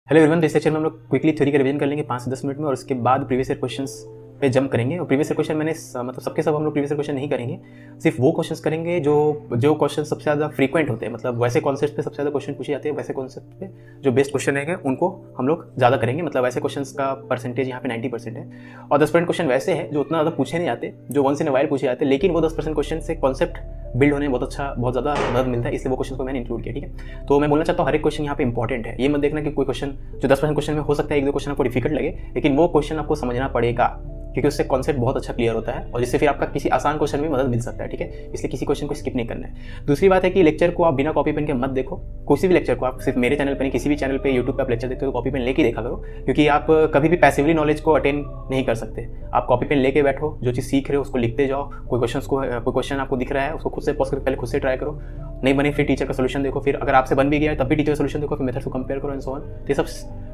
Hello everyone, इस section में हम लोग क्विकली थ्योरी का रिवीजन कर लेंगे 5 से 10 मिनट में और उसके बाद प्रीवियस ईयर क्वेश्चंस पे जंप करेंगे। और प्रीवियस ईयर क्वेश्चन मैंने मतलब सबके सब हम लोग प्रीवियस ईयर क्वेश्चन नहीं करेंगे, सिर्फ वो क्वेश्चंस करेंगे जो क्वेश्चन सबसे ज़्यादा फ्रीक्वेंट होते हैं, मतलब वैसे कॉन्सेप्ट पे सबसे ज़्यादा क्वेश्चन पूछे जाते हैं, वैसे कॉन्सेप्ट पे जो बेस्ट क्वेश्चन रहेंगे उनको हम लोग ज़्यादा करेंगे। मतलब वैसे क्वेश्चन का परसेंटेज यहाँ पे 90% है और 10% क्वेश्चन वैसे है जो उतना ज़्यादा पूछे नहीं जाते, जो वंस इन अ वाइल पूछे जाते हैं, लेकिन वो 10% क्वेश्चन से कॉन्सेप्ट बिल्ड होने में बहुत ज़्यादा मदद मिलता है, इसलिए वो क्वेश्चन को मैंने इंक्लूड किया। ठीक है, तो मैं बोलना चाहता हूँ हर एक क्वेश्चन यहाँ पे इंपॉर्टेंट है। ये मत देखना कि कोई क्वेश्चन जो 10% क्वेश्चन में हो सकता है, एक दो क्वेश्चन आपको डिफिकल्ट लगे, लेकिन वो क्वेश्चन आपको समझना पड़ेगा क्योंकि उससे कॉन्सेप्ट बहुत अच्छा क्लियर होता है और जिससे फिर आपका किसी आसान क्वेश्चन में मदद मिल सकता है। ठीक है, इसलिए किसी क्वेश्चन को स्किप नहीं करना है। दूसरी बात है कि लेक्चर को आप बिना कॉपी पेन के मत देखो। किसी भी लेक्चर को आप सिर्फ मेरे चैनल पर नहीं, किसी भी चैनल पे यूट्यूब पे आप लेक्चर देखते हो तो कॉपी पेन लेके देखा करो, क्योंकि आप कभी भी पैसिवली नॉलेज को अटेन नहीं कर सकते। आप कॉपी पेन लेके बैठो, जो चीज़ सीख रहे हो उसको लिखते जाओ। कोई क्वेश्चन आपको दिख रहा है उसको खुद से पॉज करके पहले खुद से ट्राई करो, नहीं बने फिर टीचर का सोल्यूशन देखो, फिर अगर आपसे बन भी गया तब भी टीचर का सोल्यूशन देखो, फिर मेथड को कंपेयर करो एंड सो ऑन। ये सब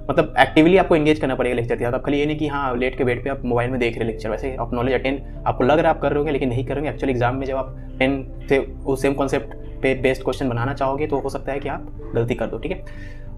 मतलब एक्टिवली आपको एंगेज करना पड़ेगा लेक्चर के साथ। आप खाली ये नहीं कि हाँ लेट के बेड पे आप मोबाइल में देख रहे लेक्चर, वैसे आप नॉलेज अटेन आपको लग रहा है आप कर रहे होंगे लेकिन नहीं करोगे। एक्चुअली एग्जाम में जब आप पेन से उस सेम कॉन्सेप्ट पे बेस्ड क्वेश्चन बनाना चाहोगे तो हो सकता है कि आप गलती कर दो। ठीक है,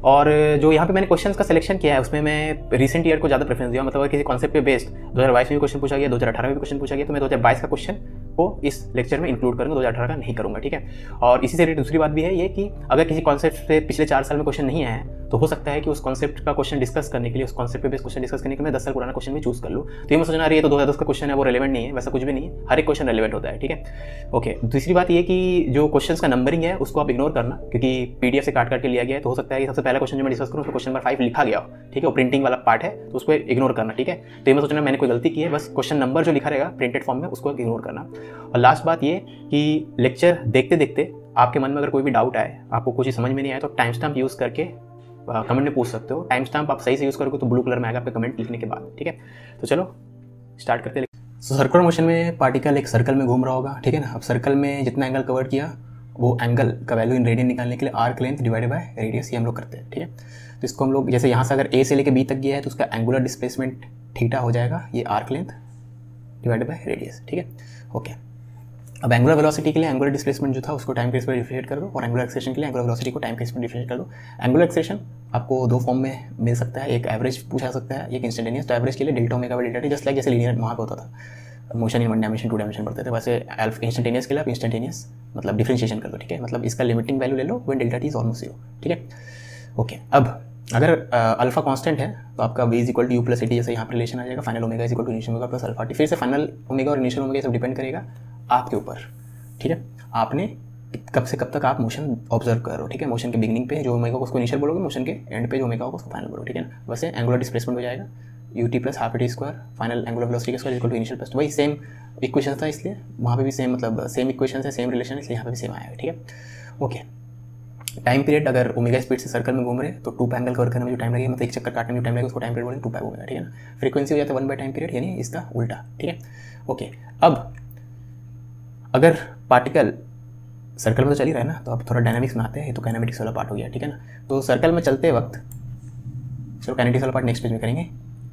और जो यहाँ पे मैंने क्वेश्चंस का सिलेक्शन किया है उसमें मैं रिसेंट ईयर को ज़्यादा प्रेफरेंस दिया। मतलब किसी कॉन्सेप्ट पे बेस्ड 2022 में भी क्वेश्चन पूछा गया, 2018 में भी क्वेश्चन पूछा गया, तो मैं 2022 का क्वेश्चन को इस लेक्चर में इंक्लूड करूँगा, 2018 का नहीं करूँगा। ठीक है, और इसी से रिलेटेड दूसरी बात भी है ये कि अगर किसी कॉन्सेप्ट से पिछले 4 साल में क्वेश्चन नहीं आया है तो हो सकता है कि उस कॉन्सेप्ट का क्वेश्चन डिस्कस करने के लिए, उस कॉन्सेप्ट पे बेस्ड क्वेश्चन डिस्कस करने के लिए मैं 10 साल पुराना क्वेश्चन भी चूज कर लूँ। तो ये मैं सोचना रही है तो 2010 का क्वेश्चन है वो रेलेवेंट नहीं है, वैसा कुछ भी नहीं है, हर एक क्वेश्चन रेलेवेंट होता है। ठीक है, ओके। दूसरी बात ये कि जो क्वेश्चन का नंबरिंग है उसको आप इग्नोर करना, क्योंकि पीडीएफ से काट के लिया गया है, तो हो सकता है कि सबसे पहला क्वेश्चन जो मैं डिस्कस करूँ उसमें क्वेश्चन नंबर 5 लिखा गया हो। ठीक है, वो प्रिंटिंग वाला पार्ट है तो उसको इग्नोर करना। ठीक है, तो ये मैं सोचना मैंने कोई गलती की है, बस क्वेश्चन नंबर जो लिखा रहेगा प्रिंटेड फॉर्म में उसको इग्नोर करना। और लास्ट बात ये कि लेक्चर देखते देखते आपके मन में अगर कोई भी डाउट आए, आपको कुछ समझ में नहीं आया, तो टाइम स्टैम्प यूज़ करके कमेंट में पूछ सकते हो। टाइम स्टैम्प आप सही से यूज़ करोगे तो ब्लू कलर में आएगा आपके कमेंट लिखने के बाद। ठीक है, तो चलो स्टार्ट करते हैं। सर्कुलर मोशन में पार्टिकल एक सर्कल में घूम रहा होगा। ठीक है ना, अब सर्कल में जितना एंगल कवर किया वो एंगल का वैल्यू इन रेडियन निकालने के लिए arc length divided by radius ये हम लोग करते हैं। ठीक है, तो इसको हम लोग जैसे यहाँ से अगर ए से लेकर बी तक गया है तो उसका एंगुलर डिस्प्लेसमेंट थीटा हो जाएगा ये arc length divided by radius. ठीक है, ओके। अब एंगुलर वेलोसिटी के लिए एंगुलर डिस्प्लेसमेंट जो था उसको टाइम के स्पेस में डिफरेंशिएट कर दो और एंगुलर एक्सेलेरेशन के लिए एंगुलर वेलोसिटी को टाइम के स्पेस में डिफरेंशिएट कर दो। एंगुलर एक्सेलेरेशन आपको दो फॉर्म में मिल सकता है, एक एवरेज पूछा सकता है, एक इंस्टेंटेनियस। तो एवरेज के लिए delta omega by delta T, just like जैसे लीनियर वहाँ पे होता था मोशन इन 1 डायमेंशन 2 डायमेंशन पढ़ते थे, वैसे इंस्टेंटेनियस के लिए आप इंस्टेंटेनियस मतलब डिफरेंशिएशन कर दो। ठीक है, मतलब इसका लिमिटिंग वैल्यू ले लो when delta T is almost 0। ठीक है, ओके। अब अगर अल्फा कांस्टेंट है तो आपका v is equal to u plus a t, जैसे यहाँ पर रिलेशन आ जाएगा। Final omega is equal to initial omega plus alpha t. फिर से फाइनल ओमेगा और इनिशियल ओमेगा सब डिपेंड करेगा आपके ऊपर। ठीक है, आपने कब से कब तक आप मोशन ऑब्जर्व कर रहे हो। ठीक है, मोशन के बिगनिंग पे जो ओमेगा को उसको इनिशियल बोलोगे, मोशन के एंड पे जो ओमेगा को उसको फाइनल बोलोगे। ठीक है ना, वैसे एंगुलर डिस्प्लेसमेंट हो जाएगा u t plus half a t square final angular velocity के square equal to initial plus. वही सेम इक्वेशन था, इसलिए वहाँ पे भी सेम मतलब सेम इक्वेशन है, सेम रिलेशन है, इसलिए यहाँ पे भी सेम आएगा। ठीक है, ओके। टाइम पीरियड अगर ओमेगा स्पीड से सर्कल में घूम रहे तो 2 एंगल कवर करने में जो टाइम लगेगा, मतलब एक चक्कर काटने में जो टाइम लगेगा उसको टाइम पीरियड बोलेंगे 2 ओमेगा। ठीक है ना, फ्रीक्वेंसी हो जाता है 1 बाय टाइम पीरियड, यानी इसका उल्टा। ठीक है, ओके। अब अगर पार्टिकल सर्कल में तो चल ही रहा है ना, तो अब थोड़ा डायनामिक्स में आते हैं, तो काइनेमेटिक्स वाला पार्ट हो गया। ठीक है ना, तो सर्कल में चलते वक्त चलो काइनेटिक्स वाला पार्ट नेक्स्ट पेज में करेंगे।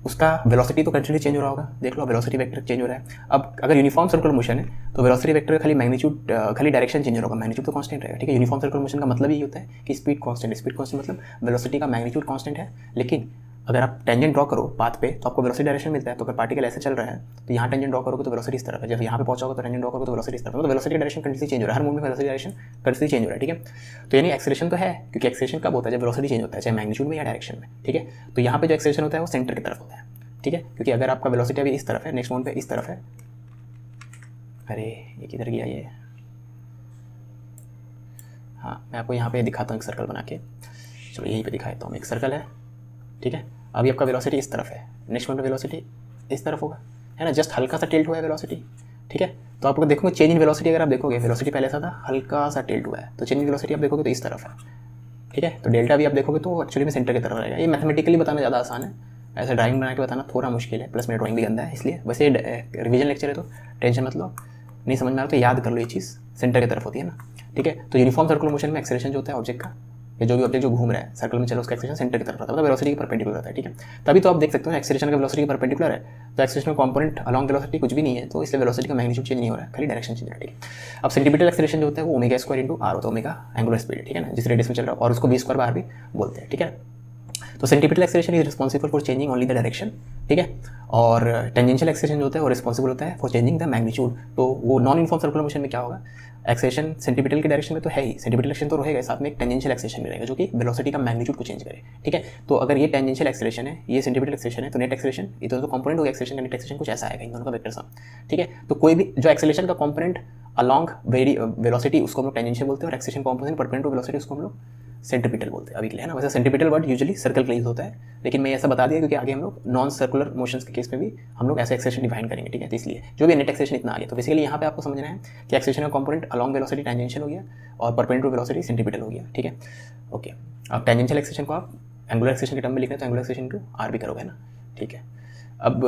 उसका वेलोसिटी तो कंटिन्यूसली चेंज हो रहा होगा, देख लो वेलोसिटी वेक्टर चेंज हो रहा है। अब अगर यूनिफॉर्म सर्कुलर मोशन है तो वेलोसिटी वेक्टर खाली मैग्नीट्यूड खाली डायरेक्शन चेंज होगा, मैग्नीट्यूड तो कांस्टेंट रहेगा। ठीक है, यूनिफॉर्म सर्कुलर मोशन का मतलब ये होता है कि स्पीड कांस्टेंट है। स्पीड कांस्टेंट मतलब वेलोसिटी का मैग्नीट्यूड कांस्टेंट है, लेकिन अगर आप टेंजेंट ड्रॉ करो पाथ पे तो आपको वेलोसिटी डायरेक्शन मिलता है। तो अगर पार्टिकल ऐसे चल रहा है तो यहाँ टेंजेंट ड्रॉ करोगे तो वेलोसिटी इस तरफ है, जब यहाँ पे पहुंचोगे तो टेंजेंट ड्रॉ करोगे तो वेलोसिटी इस तरफ है। तो वेलोसिटी डायरेक्शन कंटिन्यूसली चेंज हो रहा है, हर मूवमेंट में वेलोसिटी डायरेक्शन कंटिन्यूसली चेंज हो रहा है। ठीक है, तो यानी एक्सेलरेशन तो है, क्योंकि एक्सेलरेशन कब होता है जब वेलोसिटी चेंज होता है, चाहे मैग्नीट्यूड में या डायरेक्शन में। ठीक है, तो यहाँ पे जो एक्सेलरेशन होता है वो सेंटर की तरफ होता है। ठीक है, क्योंकि अगर आपका वेलोसिटी अभी इस तरफ है, नेक्स्ट मोमेंट पे इस तरफ है, अरे ये किधर गया ये, हाँ मैं आपको यहाँ पे दिखाता हूँ एक सर्कल बना के। चलो यहीं पे दिखाता हूँ, एक सर्कल है। ठीक है, अभी आपका वेलोसिटी इस तरफ है, नेक्स्ट मोमेंट पे वेलोसिटी इस तरफ होगा, है ना, जस्ट हल्का सा टिल्ट हुआ है वेलोसिटी। ठीक है, तो आपको देखोगे चेंज इन वेलोसिटी, अगर आप देखोगे वेलोसिटी पहले ऐसा था, हल्का सा टिल्ट हुआ है, तो चेंज इन वेलोसिटी आप देखोगे तो इस तरफ है। ठीक है, तो डेल्टा भी आप देखोगे तो एक्चुअली में सेंटर की तरफ रहेगा। ये मैथमेटिकली बताना ज़्यादा आसान है, ऐसे ड्राइंग बना के बताना थोड़ा मुश्किल है, प्लस मेरा ड्राइंग भी गंदा है, इसलिए वैसे रिवीजन लेक्चर है तो टेंशन मत लो, नहीं समझ में आ रहा तो याद कर लो, ये चीज़ सेंटर की तरफ होती है ना। ठीक है, तो यूनिफॉर्म सर्कुलर मोशन में एक्सेलरेशन जो होता है ऑब्जेक्ट का, या जो भी ऑब्जेक्ट जो घूम रहा है सर्कल में चलो उसका एक्सेलरेशन सेंटर की तरफ रहता है, मतलब वेलोसिटी के परपेंडिकुलर रहता है। ठीक है, तभी तो आप देख सकते हो एक्सेलरेशन का वेलोसिटी के परपेंडिकुलर है, तो एक्सेलरेशन में कंपोनेंट अलॉन्ग वेलोसिटी कुछ भी नहीं है, तो इसलिए वेलोसिटी का मैग्नीट्यूड चेंज नहीं हो रहा है, खाली डायरेक्शन चेंज हो रहा है। ठीक है, अब सेंटीमीटर एक्सेलरेशन जो होता है वो ओमेगा स्क्वायर इंटू आर होता है, ओमेगा एंगुलर स्पीड। ठीक है ना, जिस रेडियस में चल रहा है, और उसको v स्क्वायर बार भी बोलते हैं। ठीक है, तो centripetal acceleration is responsible for changing only the direction, ठीक है, और टेंजेंशियल एक्सेलरेशन जो होता है वो रिस्पॉन्सिबल होता है फॉर चेंजिंग द मैग्नीट्यूड। तो वो नॉन यूनिफॉर्म सर्कुलर मोशन में क्या होगा, एक्सेलेरेशन सेंटीपिटल की डायरेक्शन में तो है ही, सेंटीपिटल एक्सेलेरेशन तो रहेगा, साथ में एक टेंजेंशियल एक्सेलेरेशन भी रहेगा जो कि वेलोसिटी का मैग्नीट्यूड को चेंज करे, ठीक है। तो अगर ये टेंजेंशियल एक्सेलेरेशन है, ये सेंटीपिटल एक्सेलेरेशन है, तो नेट एक्सेलेरेशन ये तो कंपोनेंट होगा एक्सेलेरेशन का, नेट एक्सेलेरेशन कुछ ऐसा आएगा इन दोनों का वेक्टर सम, ठीक है। तो कोई भी जो एक्सेलेरेशन का कंपोनेंट अलोंग वेलोसिटी उसको हम लोग टेंजेंशियल बोलते हैं, और acceleration component perpendicular to velocity उसको हम लोग सेंटीपिटल बोलते हैं अभी के लिए, है ना। वैसे सेंटीपिटल वर्ड यूजुअली सर्कल के लिए यूज होता है, लेकिन मैं ऐसा बता दिया क्योंकि आगे हम लोग नॉन सर्कुलर मोशंस के केस में भी हम लोग ऐसे एक्सेलेरेशन डिफाइन करेंगे, ठीक है। तो इसलिए जो भी नेट एक्सेलेरेशन इतना आ गया, तो बेसिकली यहाँ पे आपको समझना है कि एक्सेलेरेशन का कंपोनेंट अलोंग वेलोसिटी टेंजेंशियल हो गया और परपेंडिकुलर वेलोसिटी सेंटीपिटल हो गया, ठीक है। ओके, अब टेंजेंशियल एक्सेलेरेशन को आप एंगुलर एक्सेलेरेशन के टर्म में लिखना है तो एंगुलर एक्सेलेरेशन टू आर भी करोगे ना, ठीक है। अब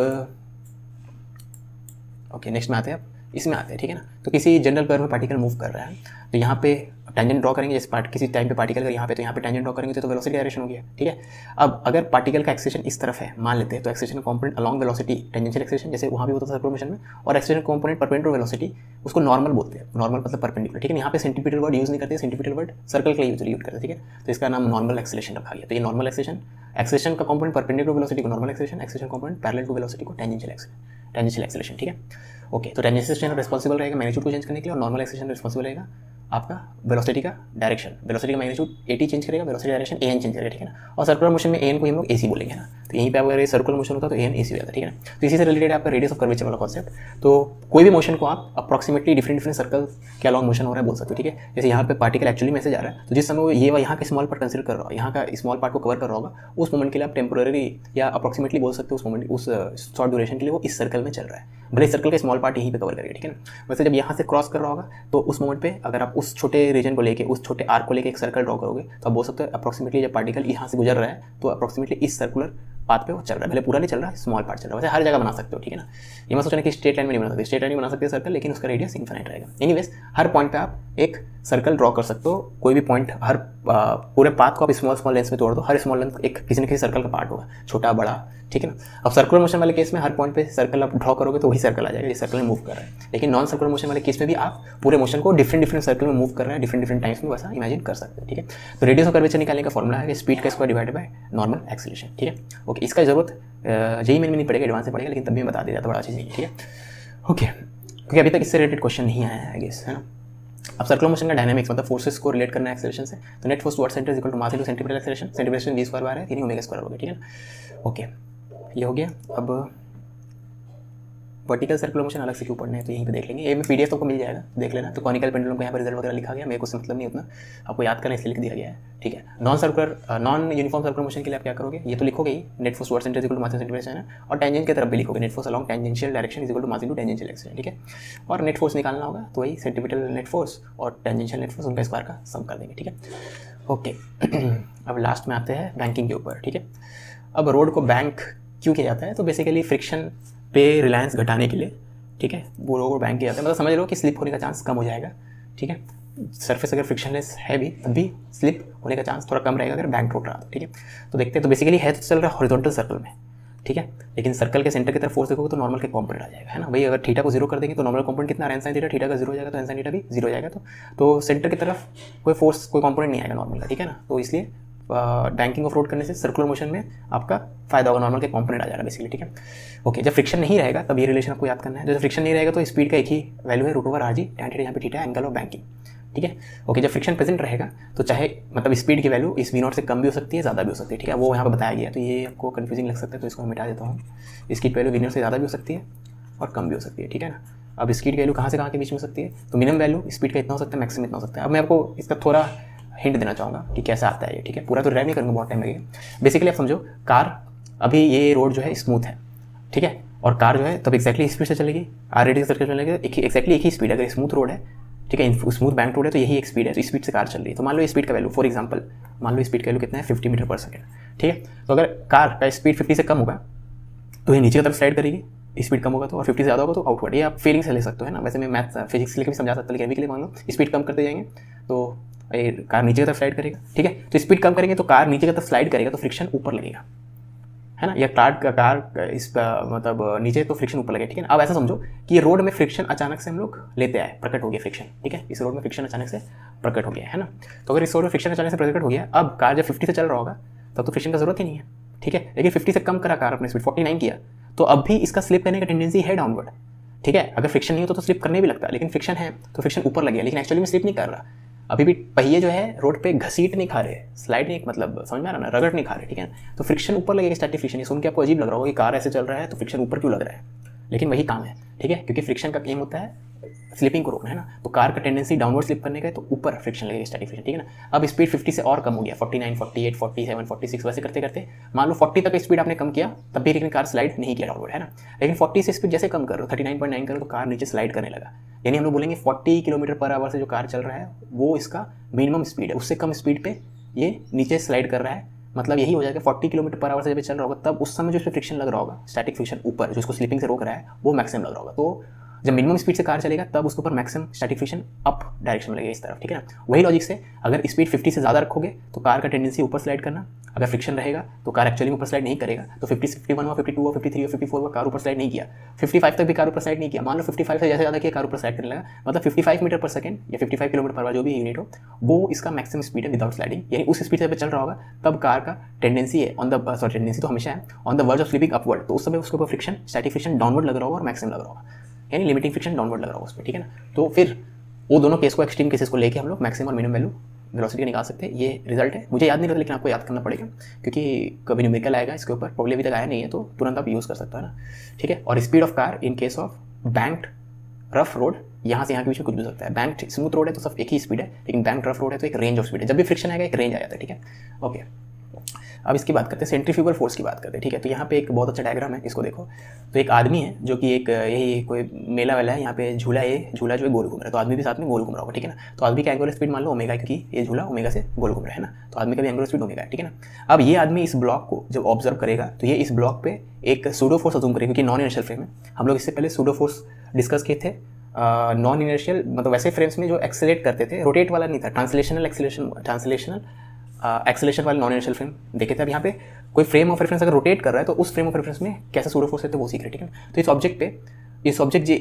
ओके, नेक्स्ट में आते हैं, अब इसमें आते हैं, ठीक है ना। तो किसी जनरल कर्व में पार्टिकल मूव कर रहा है, तो यहाँ पे टेंजेंट ड्रॉ करेंगे, जैसे किसी टाइम पे पार्टिकल अगर यहाँ पे, तो यहाँ पे टेंजेंट ड्रॉ करेंगे तो वेलोसिटी डायरेक्शन हो गया, ठीक है। अब अगर पार्टिकल का एक्सेलेरेशन इस तरफ है मान लेते हैं, तो acceleration component along velocity tangential acceleration जैसे वहाँ भी होता था सर्कुलर मोशन में, और एक्सेलेरेशन कंपोनेंट परपेंडिकुलर वेलोसिटी उसको नॉर्मल बोलते हैं, नॉर्मल मतलब परपेंडिकुलर, ठीक है। यहाँ पे सेंटीपिटल वर्ड यूज नहीं करते, सेंटीपिटल वर्ड सर्कल के लिए यूजुअली यूज करते हैं, ठीक है। तो इसका नाम नॉर्मल एक्सेलेरेशन रखा गया। तो ये नॉर्मल एक्सेलेरेशन का कंपोनेंट परपेंडिकुलर वेलोसिटी को normal acceleration component parallel to velocity को टेंजेंशियल एक्सेलेरेशन, ठीक है। ओके, तो टेंजेंशियल एक्सेलेरेशन रिस्पॉन्सिबल रहेगा मैग्नीट्यूड को चेंज करने के लिए, और नॉर्मल एक्सेलेरेशन रिस्पॉन्सिबल रहेगा आपका वेलोसिटी का डायरेक्शन, वेलोसिटी का मैग्नीट्यूड AT चेंज करेगा, वेलोसिटी डायरेक्शन AN चेंज करेगा, ठीक है ना। और सर्कुलर मोशन में AN को हम लोग AC बोलेंगे ना, तो यहीं पे अगर ये सर्कुलर मोशन होता है तो AN AC हो जाता है, ठीक है ना। तो इसी से रिलेटेड आपका रेडियस ऑफ कर्वेचर वाला कॉन्सेप्ट। तो कोई भी मोशन को आप अप्रॉक्सीमेटली डिफरेंट सर्कल के अलॉन्ग मोशन हो रहा है बोल सकते हो, ठीक है। जैसे यहाँ पे पार्टिकल एक्चुअली में से जा रहा है, तो जिस समय वो ये यहाँ का स्मॉल पार्ट कंसिडर कर रहा होगा, यहाँ का स्मॉल पार्ट को कवर कर रहा होगा, उस मोमेंट के लिए आप टेम्पोररी या अप्रॉक्सीमेटली बोल सकते हो उस मोमेंट, उस शॉर्ट ड्यूरेशन के लिए वो इस सर्कल में चल रहा है, भले सर्कल का स्मॉल पार्ट यहीं पे कवर करेगा, ठीक है ना। वैसे जब यहाँ से क्रॉस कर रहा होगा तो उस मोमेंट पे अगर आप उस छोटे रीजन को लेके, उस छोटे आर्क को लेके एक सर्कल ड्रॉ करोगे, तो आप बोल सकते हो अप्रॉक्सीमेटली जब पार्टिकल यहाँ से गुजर रहा है तो अप्रॉक्सीमेटली इस सर्कुलर पाथ पे वो चल रहा है, भले पूरा नहीं चल रहा है, स्मॉल पार्ट चल रहा है। वैसे हर जगह बना सकते हो, ठीक है ना। ये मत सोचना कि स्ट्रेट लाइन में नहीं बना सकते, स्ट्रेट लाइन में बना सकते हैं सर्कल, लेकिन उसका रेडियस इनफाइनाइट रहेगा। एनीवेज हर पॉइंट पे आप एक सर्कल ड्रॉ कर सकते हो, कोई भी पॉइंट, हर पूरे पाथ को आप स्मॉल लेंथ में तोड़ दो, हर स्मॉल लेंथ एक किसी न किसी सर्कल का पार्ट होगा, छोटा बड़ा, ठीक है ना। अब सर्कुलर मोशन वाले केस में हर पॉइंट पे सर्कल आप ड्रॉ करोगे तो वही सर्कल आ जाएगा जिस सर्कल में मूव कर रहा है। लेकिन नॉन सर्कुलर मोशन वाले केस में भी आप पूरे मोशन को डिफरेंट सर्कल में मूव कर रहे हैं, डिफरेंट टाइम्स में, वैसा इमेजिन कर सकते हैं, ठीक है। तो रेडियस ऑफ कर्वेचर निकालने का फॉर्मुला है स्पीड का square divided by normal acceleration, ठीक है। ओके, इसका जरूरत JEE में नहीं पड़ेगा, एडवांस से पड़ेगा, लेकिन तब भी मैं बता दे रहा था, बड़ा चीज़ नहीं, ठीक है। ओके, क्योंकि अभी तक इससे रिलेटेड क्वेश्चन नहीं आया है आई गेस, है ना। अब सर्कुलर मोशन का डायनामिक्स मतलब फोर्सेस को रिलेट करना है एक्सेलरेशन से, तो net force towards centre is equal to mass into centimetre acceleration, centimetre v square bar है, यानी ओमेगा स्क्वायर हो गया, ठीक है। ओके, ये हो गया। अब वर्टिकल सर्कुलर मोशन अलग से क्यों पढ़ना है तो यहीं पे देख लेंगे, ये में PDF आपको मिल जाएगा, देख लेना। तो कॉनिकल पेंडुलम को यहाँ पर रिजल्ट वगैरह लिखा गया, मेरे को मतलब नहीं उतना, आपको याद करना इसलिए लिख दिया गया है, ठीक है। नॉन यूनिफॉर्म सर्कुलर मोशन के लिए आप क्या करोगे, ये तो लिखोगे ही, net force towards centre is equal to mass into centimetre है, और टेंजेंट की तरफ भी लिखोगे, net force along tangential direction is equal to mass into tangential acceleration, ठीक है। और नेट फोर्स निकालना होगा तो वही सेंटीमीटर नेट फोर्स और टेंजेंशियल नेट फोर्स उनका स्क्वायर का सम कर देंगे, ठीक है। ओके, अब लास्ट में आते हैं बैंकिंग के ऊपर, ठीक है। अब रोड को बैंक क्यों किया जाता है, तो बेसिकली फ्रिक्शन पे रिलायंस घटाने के लिए, ठीक है, वो रोड बैंक किया जाता है। मतलब समझ लो कि स्लिप होने का चांस कम हो जाएगा, ठीक है। सरफेस अगर फ्रिक्शनलेस है भी तब भी स्लिप होने का चांस थोड़ा कम रहेगा अगर बैंक रोड रहा, ठीक है। तो देखते हैं, तो बेसिकली है तो चल रहा है हॉरिजॉन्टल सर्कल में, ठीक है, लेकिन सर्कल के सेंटर की तरफ फोर्स देखोगे तो नॉर्मल के कॉम्पोनेंट आ जाएगा, है ना भाई। अगर थीटा को जीरो कर देंगे तो नॉर्मल कॉम्पोनेंट कितना है, sin थीटा, थीटा का जीरो हो जाएगा तो sin थीटा भी जीरो हो जाएगा। तो सेंटर की तरफ कोई फोर्स, कोई कॉम्पोनेंट नहीं आएगा नॉर्मल का, ठीक है ना। तो इसलिए बैंकिंग ऑफ रोड करने से सर्कुलर मोशन में आपका फायदा होगा, नॉर्मल के कॉम्पोनेंट आ जाएगा बेसिकली, ठीक है। ओके, जब फ्रिक्शन नहीं रहेगा तब ये रिलेशन आपको याद करना है। जब फ्रिक्शन नहीं रहेगा तो स्पीड का एक ही वैल्यू है √RG, tan थीटा यहाँ पे थीटा एंगल ऑफ बैंकिंग, ठीक है। ओके, जब फ्रिक्शन प्रेजेंट रहेगा तो चाहे मतलब स्पीड की वैल्यू इस V0 से कम भी हो सकती है, ज़्यादा भी हो सकती है, ठीक है। वो यहाँ पर बताया गया, तो ये आपको कन्फ्यूजिंग लग सकता है, तो इसको मैं मिटा देता हूँ। इसकी वैल्यू V0 से ज़्यादा भी हो सकती है और कम भी हो सकती है, ठीक है ना। अब स्पीड की वैल्यू कहाँ से कहाँ के बीच में हो सकती है, तो मिनिमम वैल्यू स्पीड का इतना हो सकता है, मैक्सिमम इतना हो सकता है। अब मैं आपको इसका थोड़ा हिंट देना चाहूँगा कि कैसे आता है ये, ठीक है। पूरा तो ड्राइव नहीं करूँगा, बहुत टाइम लगेगा। बेसिकली आप समझो, कार अभी ये रोड जो है स्मूथ है, ठीक है, और कार जो है तब एक्जैक्टली स्पीड से चलेगी, R रेडियस सर्कल चलेगी, एक्जैक्टली एक ही स्पीड। अगर स्मूथ रोड है, ठीक है, स्मूथ बैंक रोड है, तो यही एक स्पीड है, तो स्पीड से कार चल रही है। तो मान लो स्पीड का वैल्यू, फॉर एग्जांपल मान लो स्पीड का वैल्यू कितना है, 50 मीटर पर सेकंड, ठीक है। तो अगर कार का स्पीड 50 से कम होगा तो ये नीचे की तरफ स्लाइड करेगी, स्पीड कम होगा तो, और 50 से ज़्यादा होगा तो आउटवर्ड। ये आप फीलिंग से ले सकते हो, है ना। वैसे मैं मैथ फिजिक्स लेकर भी समझा सकता हूँ, लेकिन अभी के लिए मान लो स्पीड कम करते जाएंगे तो ये कार नीचे की तरफ स्लाइड करेगा, ठीक है। तो स्पीड कम करेंगे तो कार नीचे की तरफ स्लाइड करेगा तो फ्रिक्शन ऊपर लगेगा, है ना। या कार इस मतलब नीचे तो फ्रिक्शन ऊपर लगेगा, ठीक है ना। अब ऐसा समझो कि ये रोड में फ्रिक्शन अचानक से हम लोग लेते आए, प्रकट हो गया फ्रिक्शन, ठीक है। इस रोड में फ्रिक्शन अचानक से प्रकट हो गया, है ना। तो अगर इस रोड में फ्रिक्शन अचानक से प्रकट हो गया, अब कार जब 50 से चल रहा होगा तब तो फ्रिक्शन का जरूरत ही नहीं है, ठीक है। लेकिन 50 से कम करा कार अपने स्पीड 49 किया, तो अब भी इसका स्लिप करने का टेंडेंसी है डाउनवर्ड, ठीक है। अगर फ्रिक्शन नहीं हो तो स्लिप करने भी लगता है, लेकिन फ्रिक्शन है तो फ्रिक्शन ऊपर लग गया, लेकिन एक्चुअली में स्लिप नहीं कर रहा। अभी भी पहिए जो है रोड पे घसीट नहीं खा रहे, स्लाइड नहीं, मतलब समझ में आ रहा ना, रगड़ नहीं खा रहे, ठीक है। तो फ्रिक्शन ऊपर लगेगा, स्टैटिक फ्रिक्शन। ये सुन के आपको अजीब लग रहा होगा कि कार ऐसे चल रहा है तो फ्रिक्शन ऊपर क्यों लग रहा है, लेकिन वही काम है, ठीक है। क्योंकि फ्रिक्शन का एम होता है स्लिपिंग को रोकना, है ना। तो कार का टेंडेंसी डाउनवर्ड स्लिप करने का है, तो ऊपर फ्रिक्शन लगेगा, स्टैटिक फ्रिक्शन, ठीक है ना। अब स्पीड 50 से और कम हो गया, 49, 48, 47, 46, वैसे करते करते मान लो 40 तक स्पीड आपने कम किया, तब भी लेकिन कार स्लाइड नहीं किया डाउनवर्ड, है ना। लेकिन 40 से स्पीड जैसे कम करो, 39.9 करो, तो कार नीचे स्लाइड करने लगा। यानी हम लोग बोलेंगे 40 km/h से जो कार चल रहा है वो इसका मिनिमम स्पीड है, उससे कम स्पीड पे ये नीचे स्लाइड कर रहा है। मतलब यही हो जाएगा 40 km/h से जब चल रहा होगा, तब उस समय जो इसमें फ्रिक्शन लग रहा होगा, स्टैटिक फ्रिक्शन ऊपर जो इसको स्लिपिंग से रोक रहा है, वो मैक्सिमम लग रहा होगा। तो जब मिनिमम स्पीड से कार चलेगा तब उसके ऊपर maximum static friction up direction में लगेगा, इस तरफ, ठीक है ना। वही लॉजिक से अगर स्पीड 50 से ज़्यादा रखोगे तो कार का टेंडेंसी ऊपर स्लाइड करना, अगर फ्रिक्शन रहेगा तो कार एक्चुअली ऊपर स्लाइड नहीं करेगा। तो 50 से 51 हुआ, 52 हुआ, 53 हुआ, 54 हुआ, कार ऊपर स्लाइड नहीं किया। 55 तक भी कार ऊपर स्लाइड नहीं किया। मान लो 55 से जैसे ज़्यादा किया कार ऊपर स्लाइड करने लगा, मतलब 55 मीटर पर सेकंड या 55 km/h जो भी यूनिट हो, वो इसका मैक्सिमम स्पीड है विदाउट स्लाइडिंग। यानी उस स्पीड से चल रहा होगा तब कार का टेंडेंसी है टेंडेंसी तो हमेशा है on the verge of slipping upward. तो उस समय उसके ऊपर फ्रिक्शन, स्टैटिक फ्रिक्शन डाउनवर्ड लग रहा होगा और मैक्सिमम लग रहा होगा, यानी लिमिटिंग फ्रिक्शन डाउनवर्ड लग रहा होगा उसमें, ठीक है ना। तो फिर वो दोनों केस को, एक्सट्रीम केसेस को लेके हम लोग मैक्सिमम और मिनिमम वैल्यू वेलोसिटी निकाल सकते हैं। ये रिजल्ट है, मुझे याद नहीं रहता, लेकिन आपको याद करना पड़ेगा क्योंकि कभी न्यूमेरिकल आएगा इसके ऊपर, प्रॉब्लम अभी तक आया नहीं है, तो तुरंत आप यूज़ कर सकते हो ना, ठीक है। और speed of car in case of banked rough road, यहाँ से यहाँ के बीच में कुछ भी हो सकता है। बैंक्ड स्मूथ रोड है तो सिर्फ एक ही स्पीड है, लेकिन बैंक्ड रफ रोड है तो एक रेंज ऑफ स्पीड है। जब भी फ्रिक्शन आएगा एक रेंज आ जाता है, ठीक है, ओके। अब इसकी बात करते हैं, सेंट्रीफ्यूगल फोर्स की बात करते हैं, ठीक है। तो यहाँ पे एक बहुत अच्छा डायग्राम है, इसको देखो। तो एक आदमी है जो कि एक यही कोई मेला वाला है, यहाँ पे झूला है, झूला जो है गोल घूम रहा है, तो आदमी भी साथ में गोल घूम रहा होगा, ठीक है ना। तो आदमी का एंगुलर स्पीड मान लो ओमेगा, क्योंकि ये झूला ओमेगा से गोल घूम रहा है ना, तो आदमी का भी एंगुलर स्पीड ओमेगा है, ठीक है ना। अब ये आदमी इस ब्लॉक को जब ऑब्जर्व करेगा तो ये इस ब्लॉक पे एक सूडो फोर्स अज्यूम करेगा, क्योंकि नॉन इनर्शियल फ्रेम है। हम लोग इससे पहले सूडो फोर्स डिस्कस किए थे, नॉन इनर्शियल मतलब वैसे फ्रेम्स में जो एक्सेलेरेट करते थे, रोटेट वाला नहीं था, ट्रांसलेशनल एक्सेलेरेशन वाले नॉन इनर्शियल फ्रेम देखे थे। अब यहाँ पे कोई फ्रेम ऑफ रेफरेंस अगर रोटेट कर रहा है तो उस फ्रेम ऑफ रेफरेंस में कैसे सूडो फोर्स है तो वो सीख रहे, ठीक है। तो इस ऑब्जेक्ट पे ये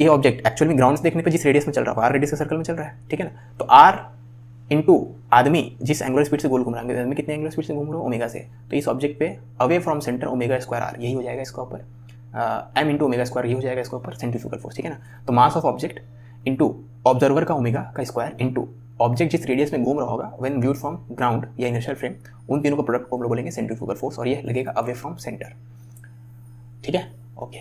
ऑब्जेक्ट एक्चुअली में ग्राउंड से देखने पे जिस रेडियस में चल रहा है, आर रेडियस के सर्कल में चल रहा है, ठीक है ना। तो आर इंटू आदमी जिस एंगुलर स्पीड से गोल घूम रहा है, आदमी कितने एंगुलर स्पीड से घूम रहा है, ओमेगा से, तो इस ऑब्जेक्ट पे away from centre omega square R, यही हो जाएगा इसका ऊपर एम इंटू ओमेगा स्क्वायर, ये हो जाएगा इसका ऊपर सेंट्रीफ्यूगल फोर्स, ठीक है ना। तो mass of object into observer का ओमेगा का स्क्वायर इंटू ऑब्जेक्ट जिस रेडियस में घूम रहा होगा व्हेन व्यूड फ्रॉम ग्राउंड या इनर्शियल फ्रेम, उन तीनों का प्रोडक्ट को हम लोग बोलेंगे सेंट्रीफ्यूगल फोर्स, और ये लगेगा अवे फ्रॉम सेंटर, ठीक है, ओके।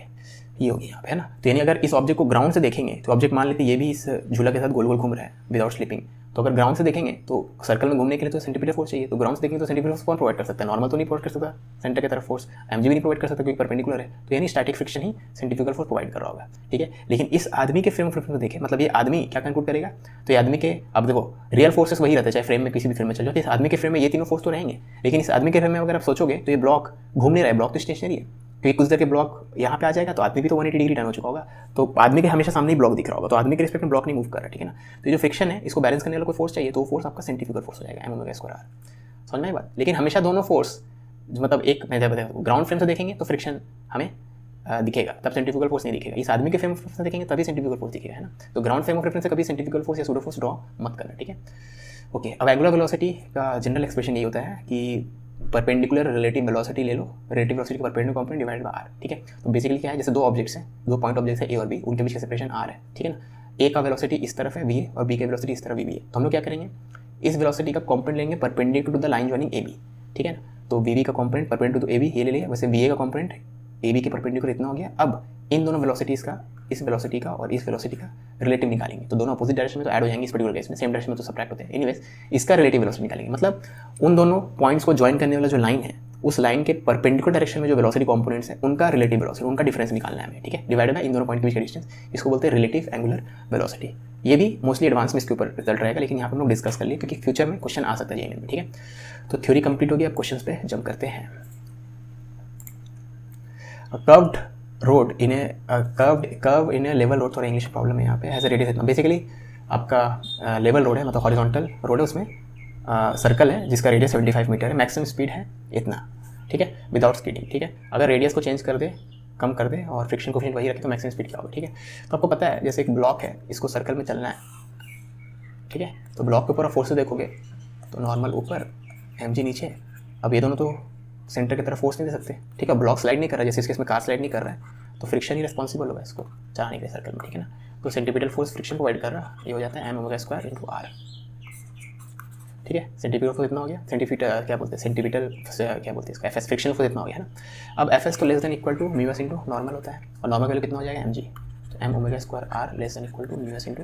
ये होगी यहाँ पे, है ना। तो यानी अगर इस ऑब्जेक्ट को ग्राउंड से देखेंगे तो ऑब्जेक्ट मान लेते हैं ये भी इस झूला के साथ गोल गोल घूम रहा है विदाउट स्लिपिंग, तो अगर ग्राउंड से देखेंगे तो सर्कल में घूमने के लिए तो सेंटीमीटर फोर्स चाहिए, तो ग्राउंड से देखेंगे तो सेंटीमीटर फोर्स कौन प्रोवाइड कर सकता है, नॉर्मल तो नहीं प्रोवाइड कर सकता, सेंटर की तरफ फोर्स एमजी भी नहीं प्रोवाइड कर सकता क्योंकि परपेंडिकुलर है, तो यानी स्टैटिक फ्रिक्शन ही सेंट्रीफ्यूगल फोर्स प्रोवाइड कर रहा होगा, ठीक है। लेकिन इस आदमी के फ्रेम ऑफ रेफरेंस देखें, मतलब ये आदमी क्या कंक्लूड करेगा, तो ये आदमी के, अब देखो रियल फोर्सेस वही रहता है चाहे फ्रेम में किसी भी फ्रेम में चल जाओ, इस आदमी के फ्रेम में ये तीनों फोर्स तो रहेंगे, लेकिन इस आदमी के फ्रेम में अगर आप सोचोगे तो ये ब्लॉक घूम नहीं रहा है, ब्लॉक तो स्टेशनरी है, क्योंकि कुछ देर के ब्लॉक यहाँ पे आ जाएगा तो आदमी भी तो 180 डिग्री टर्न हो चुका होगा, तो आदमी के हमेशा सामने ही ब्लॉक दिख रहा होगा, तो आदमी के रिस्पेक्ट में ब्लॉक नहीं मूव कर रहा है, ठीक है ना। तो जो फ्रिक्शन है इसको बैलेंस करने वाला कोई फोर्स चाहिए, तो वो फोर्स आपका सेंट्रीफ्यूगल फोर्स हो जाएगा, एम ओमेगा स्क्वायर आर, समझ में आई बात। लेकिन हमेशा दोनों फोर्स मतलब एक मैं जब ग्राउंड फ्रेम से देखेंगे तो फ्रिक्शन हमें दिखेगा, तब सेंट्रीफ्यूगल फोर्स नहीं दिखेगा, इस आदमी के फ्रेम ऑफ रेफरेंस से देखेंगे तभी सेंट्रीफ्यूगल फोर्स दिखेगा, है ना। तो ग्राउंड फ्रेम ऑफ रेफरेंस से कभी सेंट्रीफ्यूगल फोर्स या सूडो फोर्स ड्रॉ मत करना, ठीक है, ओके। अब एंगुलर वेलोसिटी का जनरल एक्सप्रेशन ये होता है कि परपेंडिकुलर रिलेटिव वेलोसिटी ले लो, रिलेटिव वेलोसिटी का perpendicular component divided by R, ठीक है। तो बेसिकली क्या है, जैसे दो ऑब्जेक्ट्स हैं, दो पॉइंट ऑब्जेक्ट्स हैं ए और बी, उनके बीच का सेपरेशन आर है, ठीक है ना। ए का वेलोसिटी इस तरफ है वी है और बी का वेलोसिटी इस तरफ वी है, तो हम लोग क्या करेंगे, इस वेलोसिटी का कंपोनेंट लेंगे perpendicular to the line joining A B, ठीक है ना। तो वी का component perpendicular to A B ये ले लिया, वैसे वी का कंपोनेंट ए बी के परपेंडिकुलर इतना हो गया। अब इन दोनों वेलोसिटीज़ का, इस वेलोसिटी का और इस वेलोसिटी का रिलेटिव निकालेंगे, तो दोनों अपोजिट डायरेक्शन में तो ऐड हो जाएंगे, इस पर्टिकुलर केस में सेम डायरेक्शन में तो सबट्रैक्ट होते हैं, एनीवेज इसका रिलेटिव वेलोसिटी निकालेंगे, मतलब उन दोनों पॉइंट्स को ज्वाइन करने वाला जो लाइन है उस लाइन के परपेंडिकुलर डायरेक्शन में जो वेलोसिटी कंपोनेंट्स हैं उनका रिलेटिव वेलोसिटी, उनका डिफरेंस निकालना है हमें, ठीक है, डिवाइडेड बाय इन दोनों पॉइंट के बीच का डिस्टेंस, इसको बोलते हैं रिलेटिव एंगुलर वेलोसिटी। ये भी मोस्टली एडवांस में इसके ऊपर रिजल्ट रहेगा, लेकिन यहाँ पर हम लोग डिस्कस कर लिए क्योंकि फ्यूचर में क्वेश्चन आ सकता है जेईई में, ठीक है। तो थ्योरी कंप्लीट हो गई, अब क्वेश्चन पे जंप करते हैं। कर्व्ड रोड इन ए कर्व इन ए लेवल रोड, थोड़ा इंग्लिश प्रॉब्लम है यहाँ पे, हैज़ अ रेडियस इतना, बेसिकली आपका लेवल रोड है, मतलब हॉरिजॉन्टल रोड है, उसमें सर्कल है जिसका रेडियस 75 मीटर है, मैक्सिमम स्पीड है इतना, ठीक है, विदाउट स्कीडिंग, ठीक है। अगर रेडियस को चेंज कर दे, कम कर दे और फ्रिक्शन कोएफिशिएंट वही रखे तो मैक्सिमम स्पीड क्या होगा, ठीक है। तो आपको पता है जैसे एक ब्लॉक है, इसको सर्कल में चलना है, ठीक है, तो ब्लॉक के ऊपर फोर्स से देखोगे तो नॉर्मल ऊपर mg नीचे, अब ये दोनों तो सेंटर की तरफ फोर्स नहीं दे सकते, ठीक है। ब्लॉक स्लाइड नहीं कर रहा है, जैसे इस केस में कार स्लाइड नहीं कर रहा है, तो फ्रिक्शन ही रिस्पॉन्सिबल होगा इसको चलाने के लिए सर्कल में, ठीक है ना। तो सेंटीपिटल फोर्स फ्रिक्शन प्रोवाइड कर रहा है, ये हो जाता है m² इंटू आर, ठीक है। सेंटीपिटल फोर्स इतना हो गया, सेंटीपिटल क्या बोलते हैं, सेंटीपिटल क्या बोलते हैं इसको, एफ एस फ्रिक्शन फोर्स इतना हो गया है ना। अब एफ एस को less than equal to mu S into normal होता है, और नॉर्मल वैल्यू कितना हो जाएगा mg, तो m² R less than equal to mu S into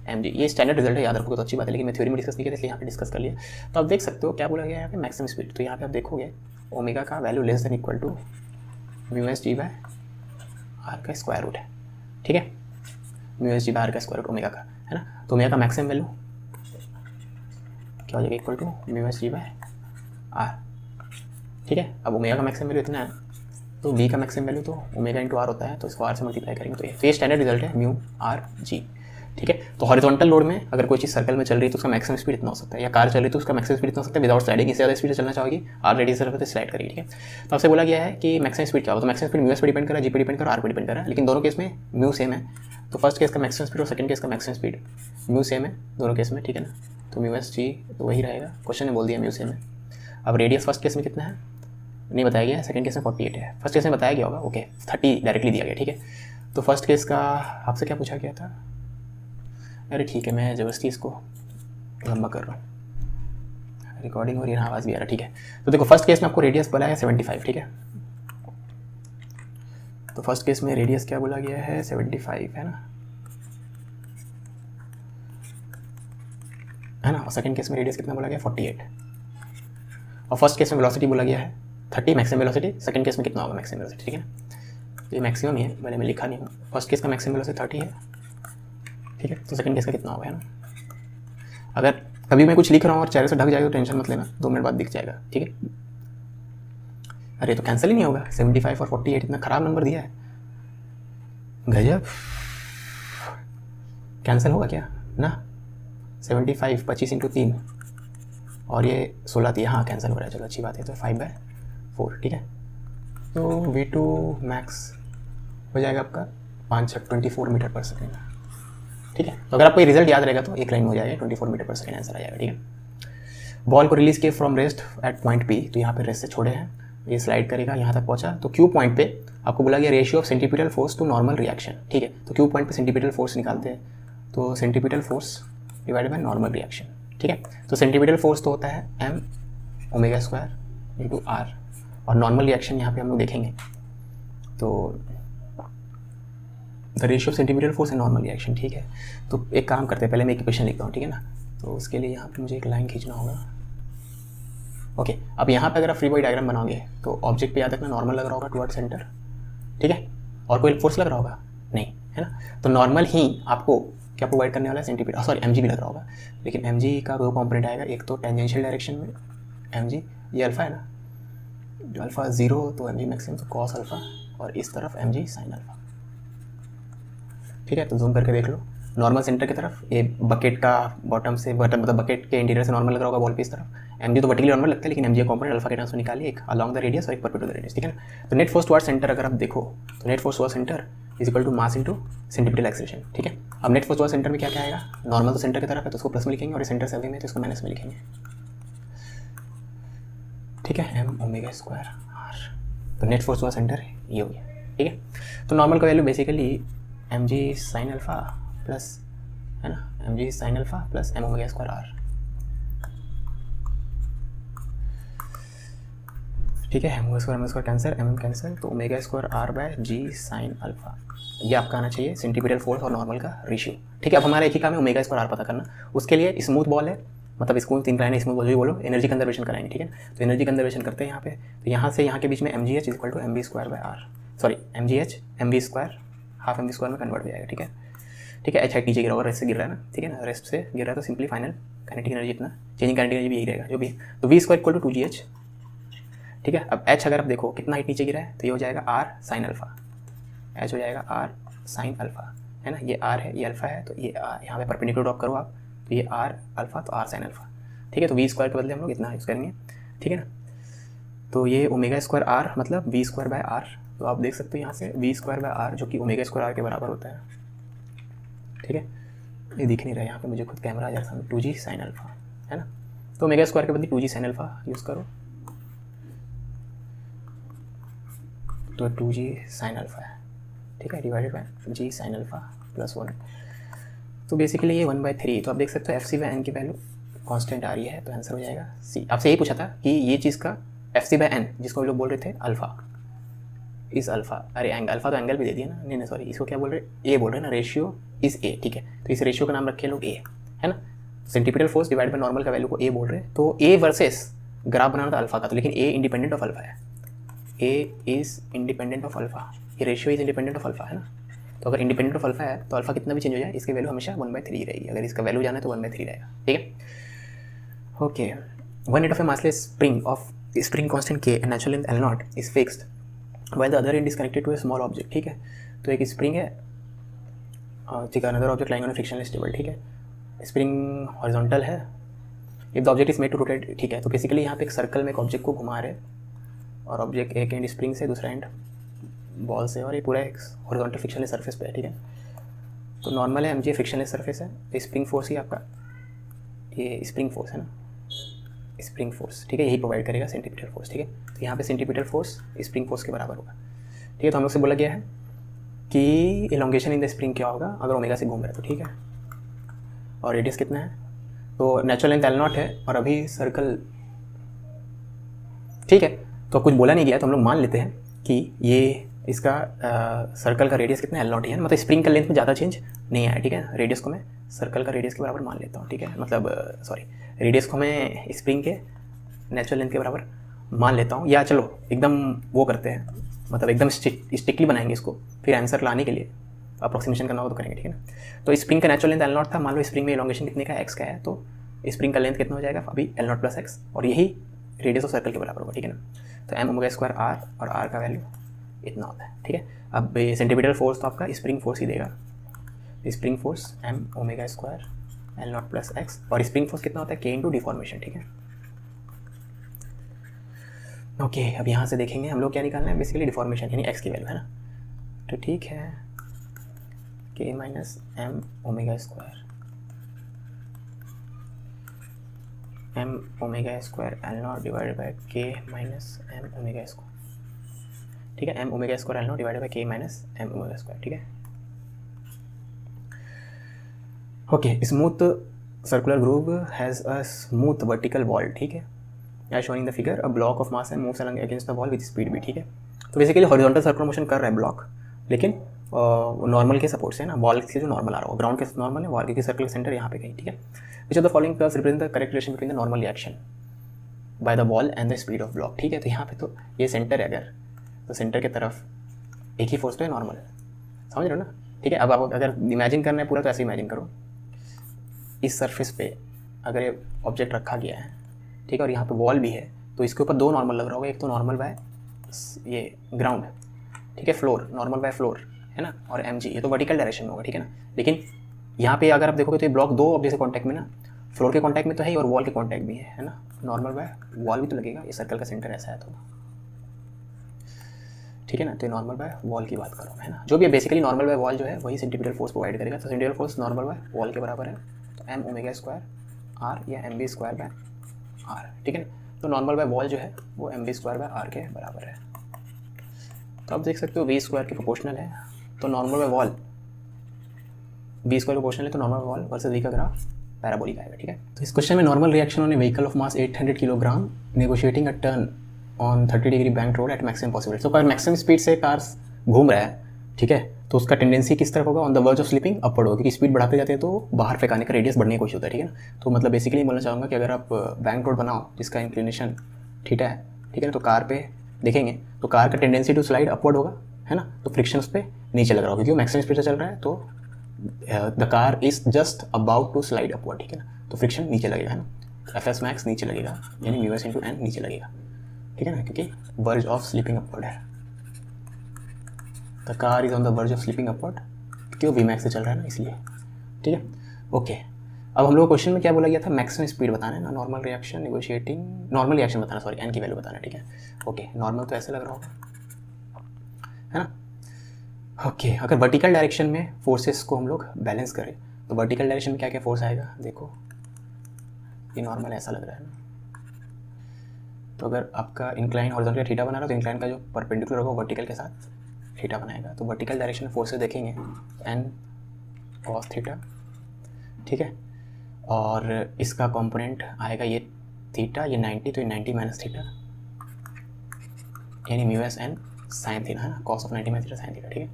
mg। ये स्टैंडर्ड रिजल्ट है, याद रखोगे तो अच्छी बात है, लेकिन मैं थ्योरी में डिस्कस नहीं किया इसलिए यहाँ पे डिस्कस कर लिया। तो आप देख सकते हो क्या बोला गया है यहाँ पे मैक्सिमम स्पीड, तो यहाँ पे आप देखोगे ओमेगा का value less than equal to mu S G by R का स्क्वायर रूट है, ठीक है। Mu S G by R का स्क्वायर रूट ओमेगा का है ना। तो ओमेगा का मैक्सिमम वैल्यू क्या हो जाएगा, equal to mu S G by R, ठीक है। अब ओमेगा का मैक्सिमम वैल्यू इतना है, तो वी का मैक्सिमम वैल्यू तो ओमेगा इंटू आर होता है, तो इसको आर से मल्टीप्लाई करेंगे तो ये स्टैंडर्ड रिजल्ट है म्यू आर जी, ठीक है। तो हॉरिजॉन्टल लोड में अगर कोई चीज़ सर्कल में चल रही है तो उसका मैक्सिमम स्पीड इतना हो सकता है, या कार चल रही है तो उसका मैक्सिमम स्पीड इतना हो सकता है विदाउट स्लाइडिंग। इससे ज़्यादा स्पीड चलना चाहोगी आर रेडियस से तो स्लाइड करेगी, ठीक है। तो आपसे बोला गया है कि मैक्सिमम स्पीड क्या हो, तो मैक्सिमम स्पीड म्यू एस पे डिपेंड कर रहा है, जी पे डिपेंड कर रहा है, आर पे डिपेंड कर रहा है, लेकिन दोनों केस में म्यू सेम है। तो फर्स्ट केस का मैक्सिमम स्पीड और सेकंड केस का मैक्सिमम स्पीड म्यू सेम है दोनों केस में, ठीक है ना। तो म्यू एस जी तो वही रहेगा, क्वेश्चन ने बोल दिया म्यू सेम है। अब रेडियस फर्स्ट केस में कितना है नहीं बताया गया है, सेकंड केस में 48 है, फर्स्ट केस में बताया गया होगा, ओके 30 डायरेक्टली दिया गया, ठीक है। तो फर्स्ट केस का आपसे क्या पूछा गया था, अरे ठीक है मैं ज़बरदस्ती इसको लंबा कर रहा हूँ, रिकॉर्डिंग हो रही है, आवाज़ भी आ रहा है, ठीक है। तो देखो फर्स्ट केस में आपको रेडियस बोला है 75, ठीक है। तो फर्स्ट केस में रेडियस क्या बोला गया है 75 है ना, और सेकंड केस में रेडियस कितना बोला गया 48, और फर्स्ट केस में वेलोसिटी बोला गया है 30 मैक्सिमम वेलोसिटी, सेकंड केस में कितना होगा मैक्सिमम वेलोसिटी, ठीक है ना। तो ये मैक्सिमम ही है, मैंने मैं लिखा नहीं हूँ, फर्स्ट केस का मैक्सिमम वेलोसिटी 30 है, ठीक है। तो सेकंड केस का कितना होगा है ना। अगर कभी मैं कुछ लिख रहा हूँ और चेहरे से ढक जाएगा तो टेंशन मत लेना, 2 मिनट बाद दिख जाएगा, ठीक है। अरे तो कैंसिल ही नहीं होगा, 75 और 48 इतना ख़राब नंबर दिया है, गजब। कैंसिल होगा क्या ना, 75 25 इंटू 3 और ये 16 थी, हाँ कैंसिल हो रहा है, चलो अच्छी बात है। तो 5/4, ठीक है। तो V2 मैक्स हो जाएगा आपका 24 मीटर पर सेकेंड, ठीक है। तो अगर आपको ये रिजल्ट याद रहेगा तो एक लाइन हो जाएगा 24 मीटर पर सेकेंड आंसर आ जाएगा, ठीक है। बॉल को रिलीज किए from rest at point P, तो यहाँ पे रेस्ट से छोड़े हैं, ये स्लाइड करेगा यहाँ तक पहुँचा, तो Q पॉइंट पे आपको बोला गया ratio of centripetal force to normal reaction, ठीक है। तो Q पॉइंट पे सेंटीपिटल फोर्स निकालते हैं, तो centripetal force divided by normal reaction, ठीक है। तो सेंटीपिटल फोर्स तो होता है m² इंटू आर, और नॉर्मल रिएक्शन यहाँ पे हम लोग देखेंगे, तो the ratio of centripetal force and normal reaction, ठीक है। तो एक काम करते हैं, पहले मैं इक्वेशन लिखता हूँ, ठीक है ना। तो उसके लिए यहाँ पे मुझे एक लाइन खींचना होगा, ओके। अब यहाँ पे अगर आप फ्री बॉडी डायग्राम बनाओगे तो ऑब्जेक्ट पे याद रखना नॉर्मल लग रहा होगा टुवर्ड सेंटर, ठीक है, और कोई फोर्स लग रहा होगा नहीं, है ना। तो नॉर्मल ही आपको क्या प्रोवाइड करने वाला है सेंटीपिटल, सॉरी mg भी लग रहा होगा, लेकिन mg का 2 कॉम्पोनेंट आएगा, एक तो टेंजेंशियल डायरेक्शन में mg, ये अल्फा है ना, जो अल्फा 0 तो mg मैक्सिमम तो कॉस अल्फा, और इस तरफ mg साइन अल्फा, ठीक है। तो जूम करके देख लो, नॉर्मल सेंटर की तरफ ये बकेट का बॉटम से मतलब बकेट के इंटीरियर से नॉर्मल लग रहा होगा बॉल पे इस तरफ, mg तो वर्टिकली नॉर्मल लगता है, लेकिन mg कॉम्पोनेंट अल्फा के टर्म्स में निकालिए, एक अलॉन्ग द रेडियस और एक परपेंडिकुलर रेडियस, ठीक है ना। तो नेट फोर्स टुवर्ड सेंटर अगर आप देखो तो net force toward centre is equal to mass into centripetal acceleration, ठीक है। अब नेट फोर्स टुवर्ड सेंटर में क्या क्या आएगा, नॉर्मल तो सेंटर की तरफ है तो उसको प्लस में लिखेंगे, और सेंटर से अवे में तो इसको माइनस में लिखेंगे, ठीक है, m² r। तो नेट फोर्स टुवर्ड सेंटर ये हो गया, ठीक है। तो नॉर्मल का value basically mg sine alpha plus, है ना, mg sine alpha plus m² r, ठीक है। m² कैंसर, mm कैंसर, तो ω² r by g sine alpha, ये आपका आना चाहिए सेंटीपिटल फोर्स और नॉर्मल का रेशियो, ठीक है। अब हमारा एक ही काम है ω² r पता करना, उसके लिए स्मूथ बॉल है, मतलब स्मूथ इंक्लाइन स्मूथ बॉल जो बोलो, एनर्जी कंजर्वेशन कराएंगे, ठीक है। तो एनर्जी कंजर्वेशन करते हैं यहाँ पे, तो यहाँ से यहाँ के बीच में mgh is equal to mv² by r, sorry mgh mv², half mv² में कन्वर्ट हो जाएगा, ठीक है, ठीक है। h हाइट नीचे गिरा होगा, रेस्ट से गिर रहा है ना, ठीक है ना, रेस्ट से गिर रहा है तो सिंपली फाइनल काइनेटिक एनर्जी इतना, चेंजिंग काइनेटिक एनर्जी भी यही रहेगा जो भी है, तो v² इक्वल टू 2gh, ठीक है। अब h अगर आप देखो कितना हाइट नीचे गिरा है तो ये हो जाएगा r साइन अल्फा, h हो जाएगा r साइन अल्फा, है ना, ये r है, ये अल्फा है, तो ये यहाँ पे परपेंडिकुलर ड्रॉप करो आप, तो ये r अल्फा तो r साइन अल्फा, ठीक है। तो v² के बदले हम लोग इतना यूज़ करेंगे, ठीक है ना। तो ये ω² r मतलब v² बाय r, तो आप देख सकते हो यहाँ से v² बाय r जो कि ω² r के बराबर होता है, ठीक है। ये दिख नहीं रहा है यहाँ पे, मुझे खुद कैमरा आ जा रहा है, 2g साइन अल्फा, है ना। तो ω² के बदले 2g साइन अल्फा यूज़ करो, तो 2g साइन अल्फ़ा है, ठीक है, divided by g sine alpha plus 1। तो बेसिकली ये 1/3। तो आप देख सकते हो एफ सी बाय एन की वैल्यू कांस्टेंट आ रही है, तो आंसर हो जाएगा सी। आपसे यही पूछा था कि ये चीज़ का एफ सी बाय एन, जिसको हम लोग बोल रहे थे अल्फ़ा, इस अल्फ़ा, अरे एंगल, अल्फ़ा तो एंगल भी दे दिया ना, नहीं सॉरी, इसको क्या बोल रहे, ए बोल रहे हैं ना, रेशियो इज़ ए, ठीक है। तो इस रेशियो का नाम रखे लोग ए, है ना। Centripetal force divide by normal का वैल्यू को ए बोल रहे हैं। तो ए वर्सेस ग्राफ बनाना था अल्फ़ा का, तो लेकिन ए इंडिपेंडेंट ऑफ अल्फ़ा है, a is independent of alpha, ये ratio is independent of alpha, है ना। तो अगर इंडिपेंडेंट ऑफ अल्फ़ा है तो अल्फ़ा कितना भी चेंज हो जाए इसकी वैल्यू हमेशा 1/3 रहेगी। अगर इसका वैल्यू जाना है तो 1/3 रहेगा, ठीक है। Okay, one end of a massless spring constant के natural length L0 is fixed while the other end is connected to a small object, ठीक है। तो एक स्प्रिंग है, ठीक है, another object lying on a frictionless table, ठीक है। स्प्रिंग हॉरिजॉन्टल है, if the object is made to rotate, ठीक है। तो बेसिकली यहाँ पे एक सर्कल में एक ऑब्जेक्ट को घुमा रहे, और ऑब्जेक्ट एक एंड स्प्रिंग से, दूसरा एंड बॉल से, और ये पूरा एक हॉरिजॉन्टल फ्रिक्शनलेस सरफेस पे है, ठीक है। तो नॉर्मल है mg फ्रिक्शनलेस सरफेस है, तो स्प्रिंग फोर्स ही आपका ये स्प्रिंग फोर्स है ना, स्प्रिंग फोर्स, ठीक है, यही प्रोवाइड करेगा सेंटीपिटल फोर्स, ठीक है। तो यहाँ पे सेंटीपिटल फोर्स स्प्रिंग फोर्स के बराबर होगा, ठीक है। तो हम लोग से बोला गया है कि इलोंगेशन इन द स्प्रिंग क्या होगा अगर ओमेगा से घूम रहा है, तो ठीक है। और रेडियस कितना है, तो नेचुरल लेंथ L0 है, और अभी सर्कल, ठीक है। तो कुछ बोला नहीं गया, तो हम लोग मान लेते हैं कि ये इसका सर्कल का रेडियस कितना है, L0 है ना, मतलब स्प्रिंग का लेंथ में ज़्यादा चेंज नहीं आया, ठीक है। रेडियस को मैं सर्कल का रेडियस के बराबर मान लेता हूँ, ठीक है, मतलब सॉरी, रेडियस को मैं स्प्रिंग के नेचुरल लेंथ के बराबर मान लेता हूँ। या चलो एकदम वो करते हैं, मतलब एकदम स्ट्रिक्टली बनाएंगे इसको, फिर आंसर लाने के लिए अप्रोक्सीमेशन करना हो तो करेंगे, ठीक है ना। तो स्प्रिंग का नेचुरल लेंथ L0 था, मान लो स्प्रिंग में इलोंगेशन कितने का, x का है, तो स्प्रिंग का लेंथ कितना हो जाएगा अभी L0 प्लस x, और यही रेडियस ऑफ सर्कल के बराबर होगा, ठीक है ना। तो m ओमेगा स्क्वायर r, और r का वैल्यू इतना होता है, ठीक है। अब सेंटीपिटल फोर्स तो आपका स्प्रिंग फोर्स ही देगा, spring force m omega square L0 plus x, और स्प्रिंग फोर्स कितना होता है, k इंटू डिफॉर्मेशन, ठीक है। ओके, अब यहाँ से देखेंगे हम लोग क्या निकालना है, बेसिकली डिफॉर्मेशन यानी x की वैल्यू, है ना। तो ठीक है, k minus m omega square, m omega square L0 divided by k minus m omega square, ठीक है। m omega square L0 divided by k minus m omega square, ठीक है। Okay, smooth circular groove has a smooth vertical wall, ठीक है। As shown in the figure, a block of mass and moves along against the wall with speed भी, ठीक है। तो basically horizontal circular motion कर रहा है ब्लॉक, लेकिन नॉर्मल के सपोर्ट से ना, वॉल से जो नॉर्मल आ रहा हो, ग्राउंड के नॉर्मल है, वॉल के सर्कल सेंटर यहाँ पे कहीं, ठीक है। Which of the following curves represent the correct relation between the normal reaction by the wall and the speed of block, ठीक है। तो यहाँ पे तो ये सेंटर है, अगर तो सेंटर की तरफ एक ही फोर्स तो है, नॉर्मल, समझ रहे हो ना, ठीक है। अब आप अगर इमेजिन करना है पूरा, तो ऐसे इमेजिन करो, इस सरफेस पे अगर ये ऑब्जेक्ट रखा गया है, ठीक है, और यहाँ पे वॉल भी है, तो इसके ऊपर दो नॉर्मल लग रहा होगा, एक तो नॉर्मल बाय ये ग्राउंड, ठीक है, फ्लोर, नॉर्मल बाय फ्लोर, है ना, और mg, ये तो वर्टिकल डायरेक्शन में होगा, ठीक है ना। लेकिन यहाँ पे अगर आप देखोगे तो ये ब्लॉक दो ऑब्जेक्ट के कॉन्टैक्ट में ना, फ्लोर के कॉन्टैक्ट में तो है ही, और वॉल के कॉन्टैक्ट भी है ना, नॉर्मल बाय वॉल भी तो लगेगा, ये सर्कल का सेंटर ऐसा है तो, ठीक है ना। तो नॉर्मल बाय वॉल की बात करो, है ना, जो भी है बेसिकली नॉर्मल बाय वॉल जो है वही सेंटीपिटल फोर्स प्रोवाइड करेगा। तो centripetal force normal by wall के बराबर है, तो m ओमेगा स्क्वायर r या mv स्क्वायर बाय r, ठीक है ना। तो नॉर्मल बाय वॉल जो है वो mv स्क्वायर बाय r के बराबर है। तो आप देख सकते हो v स्क्वायर के प्रोपोर्शनल है, तो normal by wall v square proportional है, तो नॉर्मल वॉल वर्सेस v का ग्राफ पैराबोलिक आएगा, ठीक है। तो इस क्वेश्चन में normal reaction on a vehicle of mass 800 kilogram negotiating a turn on 30 degree bank road at maximum possible. तो अगर मैक्सिमम स्पीड से कार्स घूम रहा है, ठीक है, तो उसका टेंडेंसी किस तरफ होगा, on the verge of slipping upward होगा, क्योंकि स्पीड बढ़ाते जाते हैं तो बाहर फेंकाने का रेडियस बढ़ने की कोशिश होता है, ठीक है ना। तो मतलब बेसिकली बोलना चाहूँगा कि अगर आप बैंक रोड बनाओ जिसका इंक्लिनेशन थीटा है, ठीक है ना, तो कार पे देखेंगे तो कार का टेंडेंसी टू स्लाइड अपवर्ड होगा, है ना। तो फ्रिक्शन उस पर नीचे लग रहा होगा, क्योंकि मैक्सिमम स्पीड से चल रहा है, तो the car is just about to slide upward, ठीक है ना। तो फ्रिक्शन नीचे लगेगा, है ना, एफ एस मैक्स नीचे लगेगा, यानी म्यू एस इंटू एन नीचे लगेगा, ठीक है ना, क्योंकि वर्ज ऑफ स्लिपिंग अपवर्ड है। The car is on the verge of slipping upward, क्योंकि वो वी मैक्स से चल रहा है ना, इसलिए, ठीक है। ओके, अब हम लोग क्वेश्चन में क्या बोला गया था, मैक्सिमम स्पीड बताना है ना, normal reaction negotiating, normal reaction बताना, सॉरी एन की वैल्यू बताना, ठीक है। ओके, नॉर्मल तो ऐसे लग रहा होगा, है ना। ओके, अगर वर्टिकल डायरेक्शन में फोर्सेस को हम लोग बैलेंस करें, तो वर्टिकल डायरेक्शन में क्या क्या फोर्स आएगा, देखो ये नॉर्मल ऐसा लग रहा है ना, तो अगर आपका इंक्लाइन हॉरिजॉन्टल थीटा बना रहा है तो इंक्लाइन का जो परपेंडिकुलर होगा वर्टिकल के साथ थीटा बनाएगा। तो वर्टिकल डायरेक्शन में फोर्सेस देखेंगे एन कॉस थीटा, ठीक है, और इसका कंपोनेंट आएगा ये थीटा, ये 90, तो ये 90 माइनस थीटा यानी mu S N sine theta है ना, cos of 90 minus theta sine theta, ठीक है,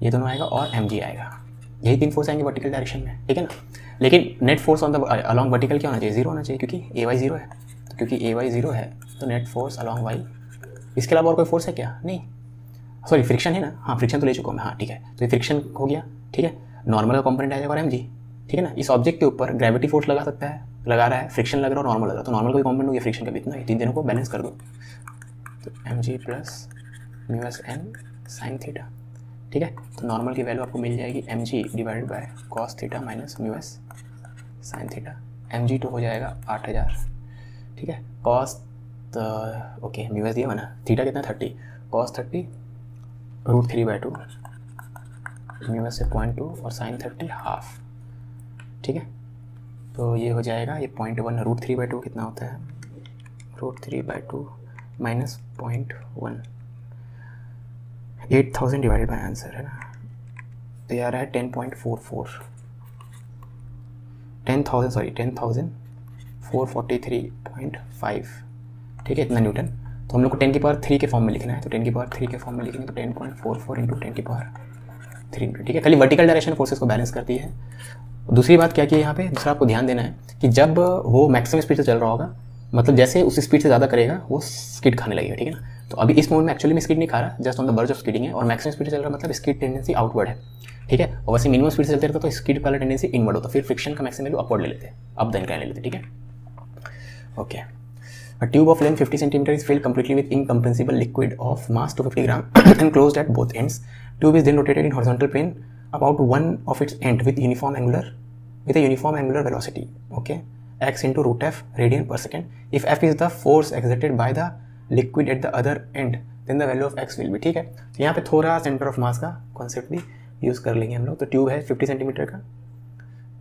ये दोनों आएगा और एम जी आएगा। यही 3 फोर्स आएंगे वर्टिकल डायरेक्शन में, ठीक है ना। लेकिन net force on the along vertical क्या होना चाहिए, 0 होना चाहिए, क्योंकि ए वाई 0 है। तो क्योंकि ए वाई 0 है तो नेट फोर्स अलॉन्ग वाई, इसके अलावा और कोई फोर्स है क्या, नहीं, सॉरी फ्रिक्शन है ना, हाँ फ्रिक्शन तो ले चुका हूँ मैं, हाँ ठीक है, तो ये फ्रिक्शन हो गया, ठीक है। नॉर्मल का कंपोनेंट आ जाएगा और एम जी, ठीक है ना। इस ऑब्जेक्ट के ऊपर ग्रेविटी फोर्स लगा सकता है, लगा रहा है, फ्रिक्शन लग रहा है और नॉर्मल लग रहा है, तो नॉर्मल का भी कंपोनेंट हो गया, फ्रिक्शन का भी इतना, 3 दिनों को बैलेंस कर दो, तो M G plus mu S N sine theta, ठीक है। तो नॉर्मल की वैल्यू आपको मिल जाएगी M G divided by cos theta minus mu S sine theta. M G 2 हो जाएगा 8000, ठीक है। कॉस ओके म्यू एस दिया मैंने, थीटा कितना 30, कॉस 30 √3/2, म्यू एस से 0.2 और साइन 30 हाफ, ठीक है। तो ये हो जाएगा, ये 0.1 √3/2 कितना होता है, √3/2 माइनस 0.1, 8000 डिवाइडेड बाय आंसर है ना, तो ये आ रहा है 10.44, 10,443.5, ठीक है, इतना न्यूटन। तो हम लोग को 10 की पावर 3 के फॉर्म में लिखना है, तो 10 की पावर 3 के फॉर्म में लिखेंगे तो 10.44 इंटू 10 की पावर 3 मीटर, ठीक है। खाली वर्टिकल डायरेक्शन फोर्सेस को बैलेंस करती है। दूसरी बात क्या की यहाँ पे, दूसरा आपको ध्यान देना है कि जब वो मैक्सिमम स्पीड से चल रहा होगा, मतलब जैसे उस स्पीड से ज़्यादा करेगा वो स्किड खाने लगेगा, ठीक है ना। तो अभी इस मोमेंट में एक्चुअली में स्किड नहीं खा रहा, just on the verge of skidding है, और मैक्सिमम स्पीड से चल रहा मतलब स्किड टेंडेंसी आउटवर्ड है, ठीक है। और वैसे मिनिमम स्पीड से चलते रहता तो स्किड वाला टेंडेंसी इनवर्ड होता, फिर फ्रिक्शन का मैक्सिमम वैल्यू अपवर्ड ले लेते हैं, अप द इंक्लाइन ले लेते, ठीक है। Okay, a tube of length 50 cm is filled completely with incompressible liquid of mass 250 gram and closed at both ends. Tube is then rotated in horizontal plane about one of its end with a uniform angular velocity, okay, x into root f radian per second. If f is the force exerted by the liquid at the other end, then the value of x will be, ठीक है। तो यहाँ पे थोड़ा centre of mass का concept भी use कर लेंगे हम लोग। तो ट्यूब है 50 सेंटीमीटर का,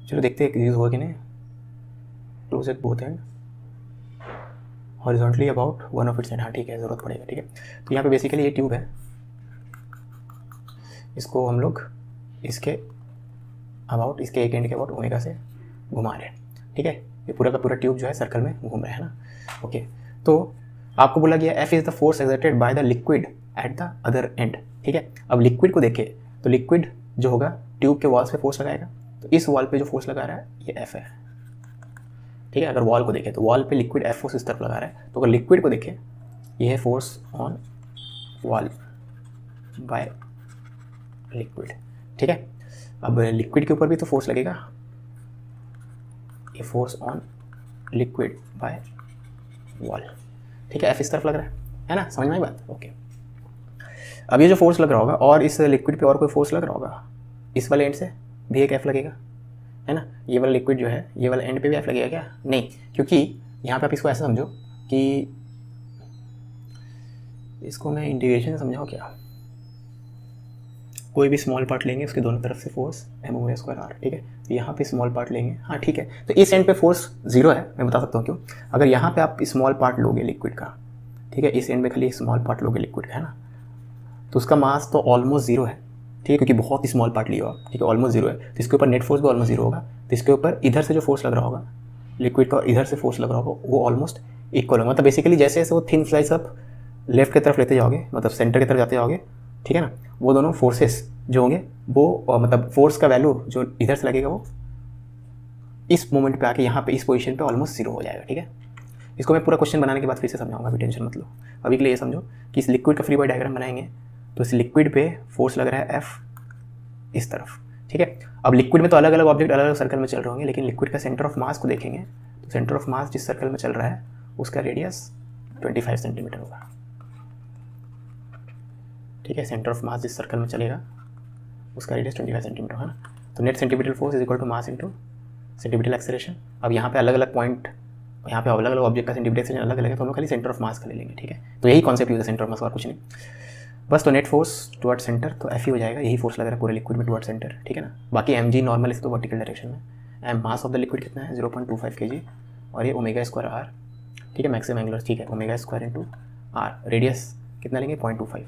चलो देखते हैं यूज़ होगा कि नहीं। Close at both and horizontally about one of its and, हाँ ठीक है, ज़रूरत पड़ेगा, ठीक है। तो यहाँ पे बेसिकली ये ट्यूब है, इसको हम लोग इसके अबाउट, इसके एक एंड के अबाउट ओमेगा से घुमा रहे हैं, ठीक है। ये पूरा का पूरा ट्यूब जो है सर्कल में घूम रहा है ना, ओके। तो आपको बोला गया F is the force exerted by the liquid at the other and, ठीक है। अब लिक्विड को देखें तो लिक्विड जो होगा ट्यूब के वॉल्स पे फोर्स लगाएगा, तो इस वॉल पे जो फोर्स लगा रहा है ये एफ है, ठीक है। अगर वॉल को देखें तो वॉल पे लिक्विड एफ फोर्स इस तरफ लगा रहा है, तो अगर लिक्विड को देखें ये है force on wall by liquid, ठीक है। अब लिक्विड के ऊपर भी तो फोर्स लगेगा, ये force on liquid bye wall, ठीक है। एफ इस तरफ लग रहा है ना, समझ में आई बात, ओके। अब ये जो फोर्स लग रहा होगा और इस लिक्विड पे और कोई फोर्स लग रहा होगा, इस वाले एंड से भी एक एफ लगेगा, है ना। ये वाला लिक्विड जो है ये वाला एंड पे भी एफ लगेगा क्या, नहीं, क्योंकि यहाँ पे आप इसको ऐसा समझो कि इसको मैं इंटीग्रेशन समझाऊँ क्या, कोई भी स्मॉल पार्ट लेंगे उसके दोनों तरफ से force M O square R, ठीक है। तो यहाँ पे स्मॉल पार्ट लेंगे, हाँ ठीक है। तो इस एंड पे फोर्स 0 है, मैं बता सकता हूँ क्यों। अगर यहाँ पे आप स्मॉल पार्ट लोगे लिक्विड का, ठीक है, इस एंड पे खाली स्मॉल पार्ट लोगे लिक्विड का, है ना, तो उसका मास तो ऑलमोस्ट 0 है, ठीक है, क्योंकि बहुत ही स्मॉल पार्ट लिया हो, ठीक है, ऑलमोस्ट 0 है। तो इसके ऊपर नेट फोर्स भी ऑलमोस्ट 0 होगा, तो इसके ऊपर इधर से जो फोर्स लग रहा होगा लिक्विड का, इधर से फोर्स लग रहा होगा, वो ऑलमोस्ट इक्वल होगा। मतलब बेसिकली जैसे जैसे वो थिन स्लाइस आप लेफ्ट की तरफ लेते जाओगे, मतलब सेंटर की तरफ जाते जाओगे, ठीक है ना, वो दोनों फोर्सेस जो होंगे वो मतलब फोर्स का वैल्यू जो इधर से लगेगा वो इस मोमेंट पे आके यहाँ पे इस पोजीशन पे ऑलमोस्ट 0 हो जाएगा, ठीक है। इसको मैं पूरा क्वेश्चन बनाने के बाद फिर से समझाऊंगा, अभी टेंशन मत लो। अभी के लिए ये समझो कि इस लिक्विड का फ्री बॉडी डायग्राम बनाएंगे, तो इस लिक्विड पे फोर्स लग रहा है एफ इस तरफ, ठीक है। अब लिक्विड में तो अलग अलग ऑब्जेक्ट अलग अलग सर्कल में चल रहे होंगे, लेकिन लिक्विड का सेंटर ऑफ मास को देखेंगे तो सेंटर ऑफ मास जिस सर्कल में चल रहा है उसका रेडियस 25 सेंटीमीटर होगा, ठीक है। सेंटर ऑफ मास जिस सर्कल में चलेगा उसका रेडियस 25 सेंटीमीटर है ना। तो net centimetre force is equal to mass into centimetre acceleration. अब यहाँ पे अलग अलग पॉइंट, यहाँ पे अलग अलग ऑब्जेक्ट का सेंटीमीटर एक्सेलरेशन अलग अलग है, तो हम लोग खाली सेंटर ऑफ मास का ले लेंगे, ठीक है। तो यही कॉन्सेप्ट यूज है सेंटर ऑफ मास, और कुछ नहीं बस। तो नेट फोर्स टुवर्ड सेंटर तो एफ ही हो जाएगा, यही फोर्स लग रहा है पूरे लिक्विड में टुवर्ड सेंटर, ठीक है ना। बाकी एम जी नॉर्मल इस तो वर्टिकल डायरेक्शन में, and mass of the liquid कितना है 0.25 kg, और ये ओमेगा स्क्वायर आर, ठीक है, मैक्सिमम एंगुलर, ठीक है, omega square into R, radius कितना लेंगे 0.25।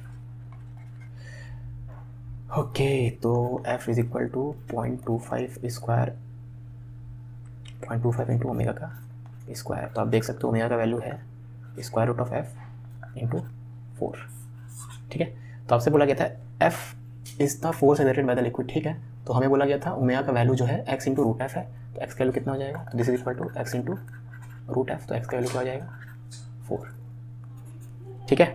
ओके, तो F is equal to 0.25 square, 0.25 into omega का स्क्वायर। तो आप देख सकते हो ओमेगा का वैल्यू है square root of F into 4, ठीक है। तो आपसे बोला गया था F is the force exerted by the liquid, ठीक है। तो हमें बोला गया था ओमेगा का वैल्यू जो है एक्स इंटू रूट एफ है, तो एक्स का वैल्यू कितना हो जाएगा, तो this is equal to X into root F, तो एक्स का वैल्यू क्या हो जाएगा 4, ठीक है।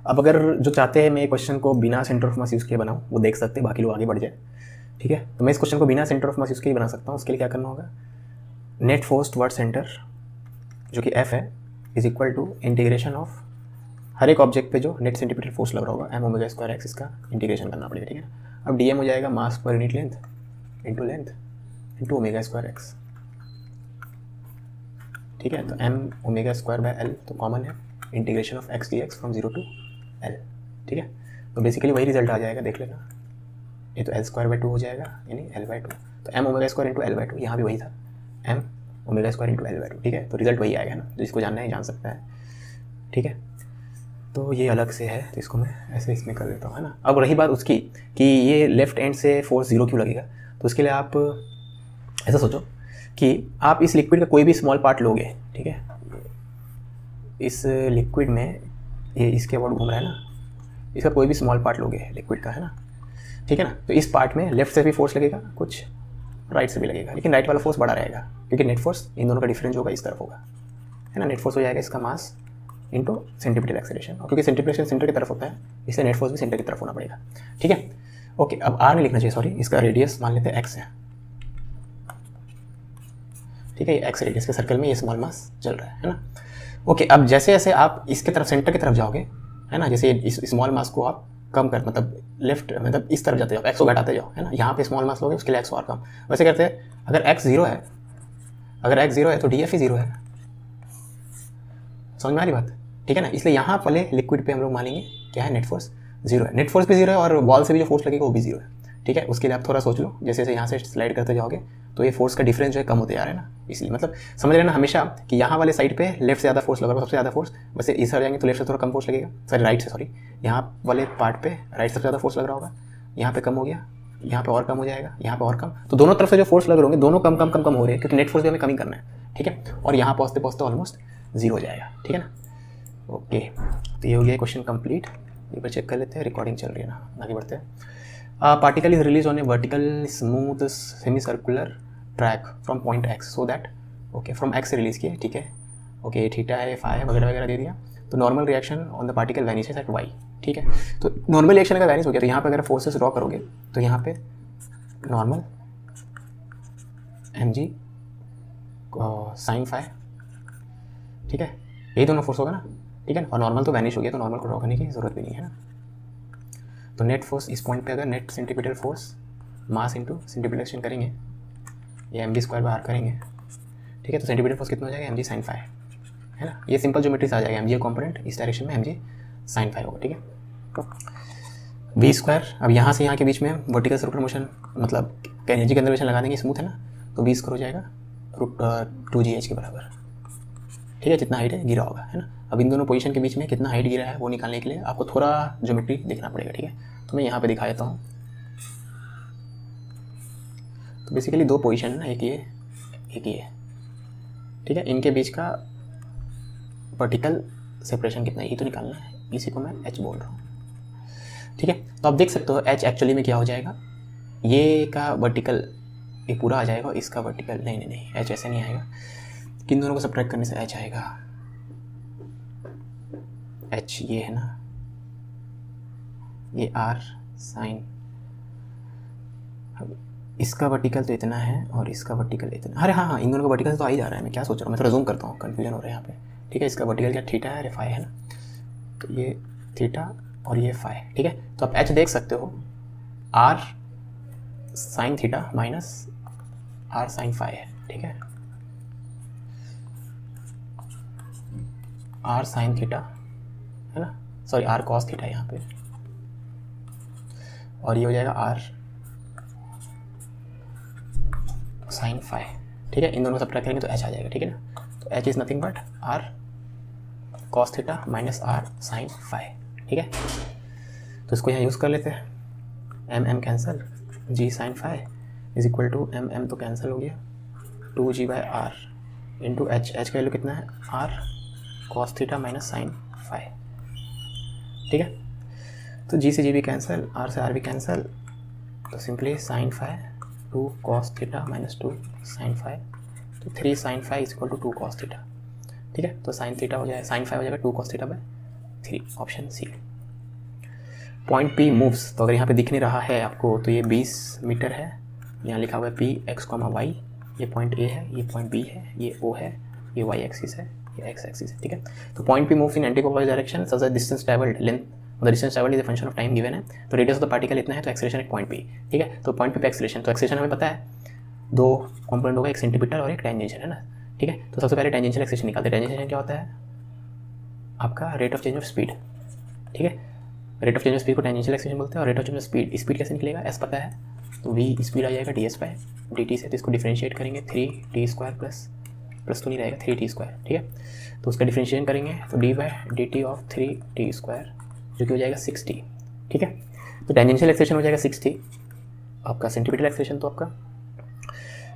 अब अगर जो चाहते हैं मैं क्वेश्चन को बिना सेंटर ऑफ मास यूज़ किए बनाऊँ वो देख सकते हैं, बाकी लोग आगे बढ़ जाए, ठीक है। तो मैं इस क्वेश्चन को बिना सेंटर ऑफ मास यूज़ किए बना सकता हूँ। उसके लिए क्या करना होगा, नेट फोर्स टुवर्ड सेंटर जो कि एफ है is equal to integration of हर एक ऑब्जेक्ट पे जो नेट सेंटीमीटर फोर्स लग रहा होगा एम ओमेगा स्क्वायर एक्स, इसका इंटीग्रेशन करना पड़ेगा, ठीक है। अब डी एम हो जाएगा mass per unit length into omega square x, ठीक है। तो M omega square by L तो कॉमन है, integration of x d x from 0 to L, ठीक है। तो बेसिकली वही रिजल्ट आ जाएगा, देख लेना, ये तो एल स्क्वायर बाई 2 हो जाएगा यानी एल बाई 2, तो M omega square into L by 2, यहाँ भी वही था M omega square into L by 2, ठीक है। तो रिजल्ट वही आएगा ना, जिसको जानना है जान सकता है, ठीक है। तो ये अलग से है, तो इसको मैं ऐसे इसमें कर देता हूँ, है ना। अब रही बात उसकी कि ये लेफ्ट एंड से फोर्स 0 क्यों लगेगा, तो उसके लिए आप ऐसा सोचो कि आप इस लिक्विड का कोई भी स्मॉल पार्ट लोगे, ठीक है। इस लिक्विड में ये इसके अबाउट घूम रहा है ना, इसका कोई भी स्मॉल पार्ट लोगे लिक्विड का, है ना, ठीक है ना। तो इस पार्ट में लेफ्ट से भी फोर्स लगेगा, कुछ राइट से भी लगेगा, लेकिन राइट वाला फोर्स बड़ा रहेगा क्योंकि नेट फोर्स इन दोनों का डिफरेंस होगा इस तरफ होगा, है ना। नेट फोर्स हो जाएगा इसका मास इंटू सेंटीमीटर एक्सेलरेशन, और क्योंकि सेंटीमीटर सेंटर की तरफ होता है इसलिए नेट फोर्स भी सेंटर की तरफ होना पड़ेगा, ठीक है। ओके, अब आर नहीं लिखना चाहिए, सॉरी, इसका रेडियस मान लेते हैं एक्स है, ठीक है। ये एक्स रेडियस के सर्कल में ये स्मॉल मास चल रहा है ना। ओके, अब जैसे जैसे आप इसके तरफ सेंटर की तरफ जाओगे, है ना, जैसे इस स्मॉल मास को आप कम कर, मतलब लेफ्ट मतलब इस तरफ जाते जाओ, एक्स को घटाते जाओ, है ना। यहाँ पे स्मॉल मास लोगे उसके लिए एक्स और कम, वैसे करते हैं। अगर एक्स 0 है, अगर एक्स 0 है तो डी एफ ही 0 है, समझ में आ रही बात, ठीक है ना। इसलिए यहाँ वाले लिक्विड पे हम लोग मानेंगे क्या है, नेट फोर्स 0 है, नेट फोर्स भी 0 है और बॉल से भी जो फोर्स लगेगा वो भी 0 है, ठीक है। उसके लिए आप थोड़ा सोच लो, जैसे जैसे यहाँ से स्लाइड करते जाओगे तो ये फोर्स का डिफरेंस जो है कम होते जा रहा है ना, इसलिए मतलब समझ लेना हमेशा कि यहाँ वाले साइड पे लेफ्ट से ज़्यादा फोर्स लगा, सबसे ज़्यादा फोर्स, वैसे इस साइड जाएंगे तो लेफ्ट से थोड़ा कम फोर्स लगेगा, सॉरी राइट से, सॉरी यहाँ वाले पार्ट पे राइट सबसे ज़्यादा फोर्स लग रहा होगा, यहाँ पे कम हो गया, यहाँ पे और कम हो जाएगा, यहाँ पे और कम, तो दोनों तरफ से जो फोर्स लग रहे होंगे दोनों कम कम कम कम हो रहे हैं क्योंकि नेट फोर्स भी हमें कम ही करना है, ठीक है। और यहाँ पहुँचते पहुँचते ऑलमोस्ट 0 हो जाएगा, ठीक है ना। ओके, तो ये हो गया क्वेश्चन कंप्लीट। एक बार चेक कर लेते हैं, रिकॉर्डिंग चल रही है ना, आगे बढ़ते हैं। Particle is release on A vertical smooth semi circular track from point x so that, okay, from x से रिलीज किए, ठीक है। ओके, थीटा है, फाई है, वगैरह वगैरह दे दिया। तो normal reaction on the particle vanishes at Y, ठीक है। तो नॉर्मल रिएक्शन का वैनिश हो गया, तो यहाँ पे अगर फोर्सेस ड्रॉ करोगे तो यहाँ पे normal M G sine phi, ठीक है, यही दोनों फोर्स होगा ना, ठीक है ना। और नॉर्मल तो वैनिश हो गया तो नॉर्मल को ड्रॉ करने की जरूरत भी नहीं है ना। तो नेट फोर्स इस पॉइंट पे अगर net centimetre force mass into centimetre action करेंगे, ये एम जी स्क्वायर बाहर करेंगे, ठीक है। तो सेंटीमीटर फोर्स कितना हो जाएगा, एम जी साइन फाई, है ना। ये सिंपल ज्योमेट्री से आ जाएगा, एम जी कॉम्पोनेंट इस डायरेक्शन में एम जी साइन फाई होगा, ठीक है। तो वी स्क्वायर, अब यहाँ से यहाँ के बीच में वर्टिकल सर्कुलर मोशन, मतलब एनर्जी कंजर्वेशन लगा देंगे, स्मूथ है ना, तो वी स्क्वायर हो जाएगा √2gh के बराबर, ठीक है, जितना हाइट है गिरा होगा, है ना। अब इन दोनों पोजीशन के बीच में कितना हाइट गिरा है वो निकालने के लिए आपको थोड़ा ज्योमेट्री देखना पड़ेगा, ठीक है। तो मैं यहाँ पे दिखा देता हूँ। तो बेसिकली दो पोजीशन है ना, एक ये एक ये, ठीक है। इनके बीच का वर्टिकल सेपरेशन कितना है ये तो निकालना है, इसी को मैं h बोल रहा हूँ, ठीक है। तो आप देख सकते हो h एक्चुअली में क्या हो जाएगा, ये का वर्टिकल ये पूरा आ जाएगा, इसका वर्टिकल नहीं नहीं नहीं, h ऐसे नहीं आएगा, किन दोनों को सब्ट्रैक्ट करने से h आएगा, h ये है ना, ये r साइन, इसका वर्टिकल तो इतना है और इसका वर्टिकल इतना, अरे हाँ हाँ, इन दोनों का वर्टिकल तो आ ही जा रहा है, मैं क्या सोच रहा हूँ, मैं थोड़ा जूम करता हूँ, कन्फ्यूजन हो रहा है यहाँ पे, ठीक है। इसका वर्टिकल क्या थीटा है, अरे फाई है ना, तो ये थीटा और ये फाई, ठीक है। तो आप h देख सकते हो, r sine theta minus r sine phi है, ठीक है, r साइन थीटा है ना, सॉरी r कॉस थीटा यहाँ पे, और ये हो जाएगा r साइन फाई, ठीक है। इन दोनों को सब्ट्रैक्ट करेंगे तो h आ जाएगा, ठीक है ना। तो H is nothing but R cos theta minus R sine phi, ठीक है। तो इसको यहाँ यूज़ कर लेते हैं, M M cancel, G sine phi is equal to M M तो कैंसिल हो गया, 2g by R into H, H का वैल्यू कितना है R cos theta minus sine phi, ठीक है। तो जी से जी भी कैंसिल, आर से आर भी कैंसिल, तो simply sign phi 2 cos theta minus 2 sine phi, तो 3 sine phi is equal to 2 cos theta, ठीक है। तो साइन थीटा हो जाएगा, साइन फाई हो जाएगा 2 cos theta by 3, option C. Point P moves, तो अगर यहाँ पे दिख नहीं रहा है आपको तो ये 20 मीटर है, यहाँ लिखा हुआ है पी एक्स कॉमा वाई, ये पॉइंट ए है, ये पॉइंट बी है, ये ओ है, ये वाई एक्सिस है, ये एक्स एक्सिस है, ठीक है। तो point P moves in anti clockwise direction such that distance travelled length the distance travelled is a function of time given है, तो रेडियस ऑफ द पार्टिकल इतना है, तो एक्सेलरेशन एक पॉइंट पी, ठीक है। तो पॉइंट पी पे एक्सेलरेशन, तो एक्सेलरेशन हमें पता है 2 कॉम्पोनेंट होगा, एक सेंटीमीटर और एक टेंजेंशियल, है ना, ठीक है। तो सबसे पहले टेंजेंशियल एक्सेलरेशन निकालते हैं। टेंजेंशियल क्या होता है आपका rate of change of speed, ठीक है। Rate of change of speed को टेंजेंशियल एक्सेलरेशन बोलते हैं, और rate of change of speed, speed कैसे निकलेगा, एस पता है, तो वी स्पीड आ जाएगा D S by D T से, तो इसको डिफ्रेंशिएट करेंगे 3t² प्लस तो नहीं रहेगा 3t², ठीक है। तो उसका डिफ्रेंशिएशन करेंगे तो D by D T of 3t² जो कि हो जाएगा 6t, ठीक है। तो टेंजेंशियल एक्सेलरेशन हो जाएगा 6t, आपका सेंटीमीटर एक्सेलरेशन तो आपका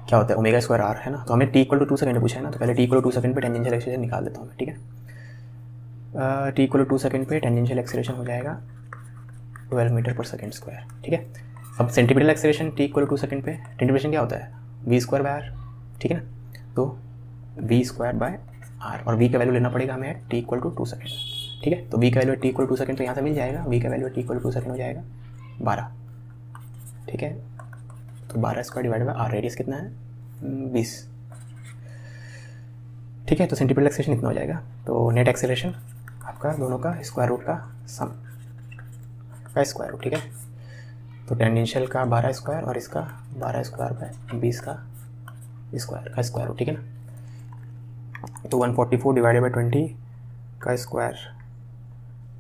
क्या होता है ओमेगा स्क्वायर आर, है ना। तो हमें t इक्वल टू 2 सेकंड पूछा है ना, तो पहले t इक्वल टू 2 सेकंड पे टेंजेंशियल एक्सेलरेशन निकाल देता हूँ मैं, ठीक है। t इक्वल टू 2 सेकंड पे टेंजेंशियल एक्सेलरेशन हो जाएगा 12 मीटर पर सेकंड स्क्वायर, ठीक है। अब centimetre acceleration t equal to 2 second पे, सेंटीमीटर क्या होता है v स्क्वायर बाय आर, ठीक है ना। तो v स्क्वायर बाय आर, और v का वैल्यू लेना पड़ेगा हमें t इक्वल टू 2 सेकंड, ठीक है। तो v का value t equal to 2 second तो यहाँ से मिल जाएगा, v का value t equal to 2 second हो जाएगा 12, ठीक है। तो 12 square divide by R, radius कितना है 20, ठीक है। तो सेंटीमीटर एक्सेलरेशन इतना हो जाएगा। तो नेट एक्सेलरेशन आपका दोनों का स्क्वायर रूट का सम का स्क्वायर रूट, ठीक है। तो टेंजेंशियल का 12 स्क्वायर और इसका 12 स्क्वायर बाय 20 का स्क्वायर रूट, ठीक है ना। तो 144 डिवाइडेड बाई 20 का स्क्वायर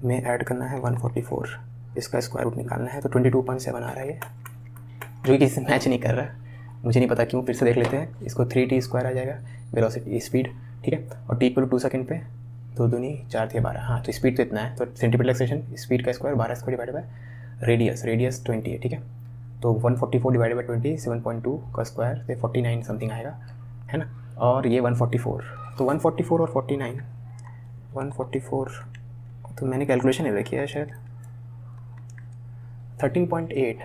में ऐड करना है 144, इसका स्क्वायर रूट निकालना है, तो 22.7 आ रहा है ये, जो कि किसी से मैच नहीं कर रहा, मुझे नहीं पता क्यों, फिर से देख लेते हैं। इसको 3t² आ जाएगा वेलोसिटी स्पीड, ठीक है। और t इक्वल टू 2 सेकंड पे 2 दूनी 4 × 12, हाँ तो स्पीड तो इतना है, तो सेंटीमीटर एक्सेलरेशन स्पीड का square 12 square divide by radius 20 है, ठीक है। तो 144 डिवाइडेड बाई 20 7.2 का स्क्वायर से 49 समथिंग आएगा, है ना। और ये 144, तो 144 और 49, 144 तो मैंने कैलकुलेशन नहीं देखी है शायद 13.8,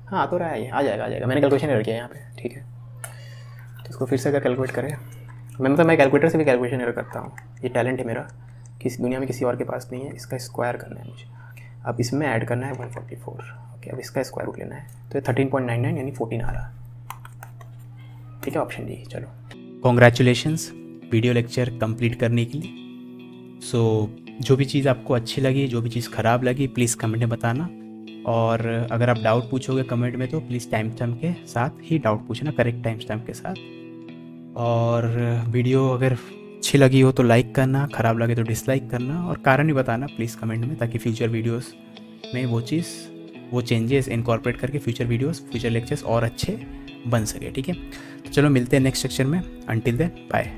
हाँ तो रहा है ये, आ जाएगा, मैंने कैलकुलेशन नहीं रखी है यहाँ पे, ठीक है। तो इसको फिर से अगर कैलकुलेट करें, मैं कैलकुलेटर से भी कैलकुलेशन एरर करता हूँ, ये टैलेंट है मेरा, किसी दुनिया में किसी और के पास नहीं है। इसका स्क्वायर करना है मुझे, अब इसमें ऐड करना है 144, ओके। अब इसका स्क्वायर रूट लेना है, तो 13.99 यानी 14 आ रहा, ठीक है, ऑप्शन डी। चलो कॉन्ग्रेचुलेशंस वीडियो लेक्चर कंप्लीट करने के लिए। सो जो भी चीज़ आपको अच्छी लगी, जो भी चीज़ ख़राब लगी, प्लीज़ कमेंट में बताना, और अगर आप डाउट पूछोगे कमेंट में तो प्लीज़ टाइम स्टैम्प के साथ ही डाउट पूछना, करेक्ट टाइम स्टैम्प के साथ। और वीडियो अगर अच्छी लगी हो तो लाइक करना, ख़राब लगे तो डिसलाइक करना, और कारण भी बताना प्लीज़ कमेंट में, ताकि फ्यूचर वीडियोस में वो चेंजेस इनकॉर्पोरेट करके फ्यूचर लेक्चर्स और अच्छे बन सके, ठीक है। तो चलो मिलते हैं नेक्स्ट सेक्शन में, अंटिल देन बाय।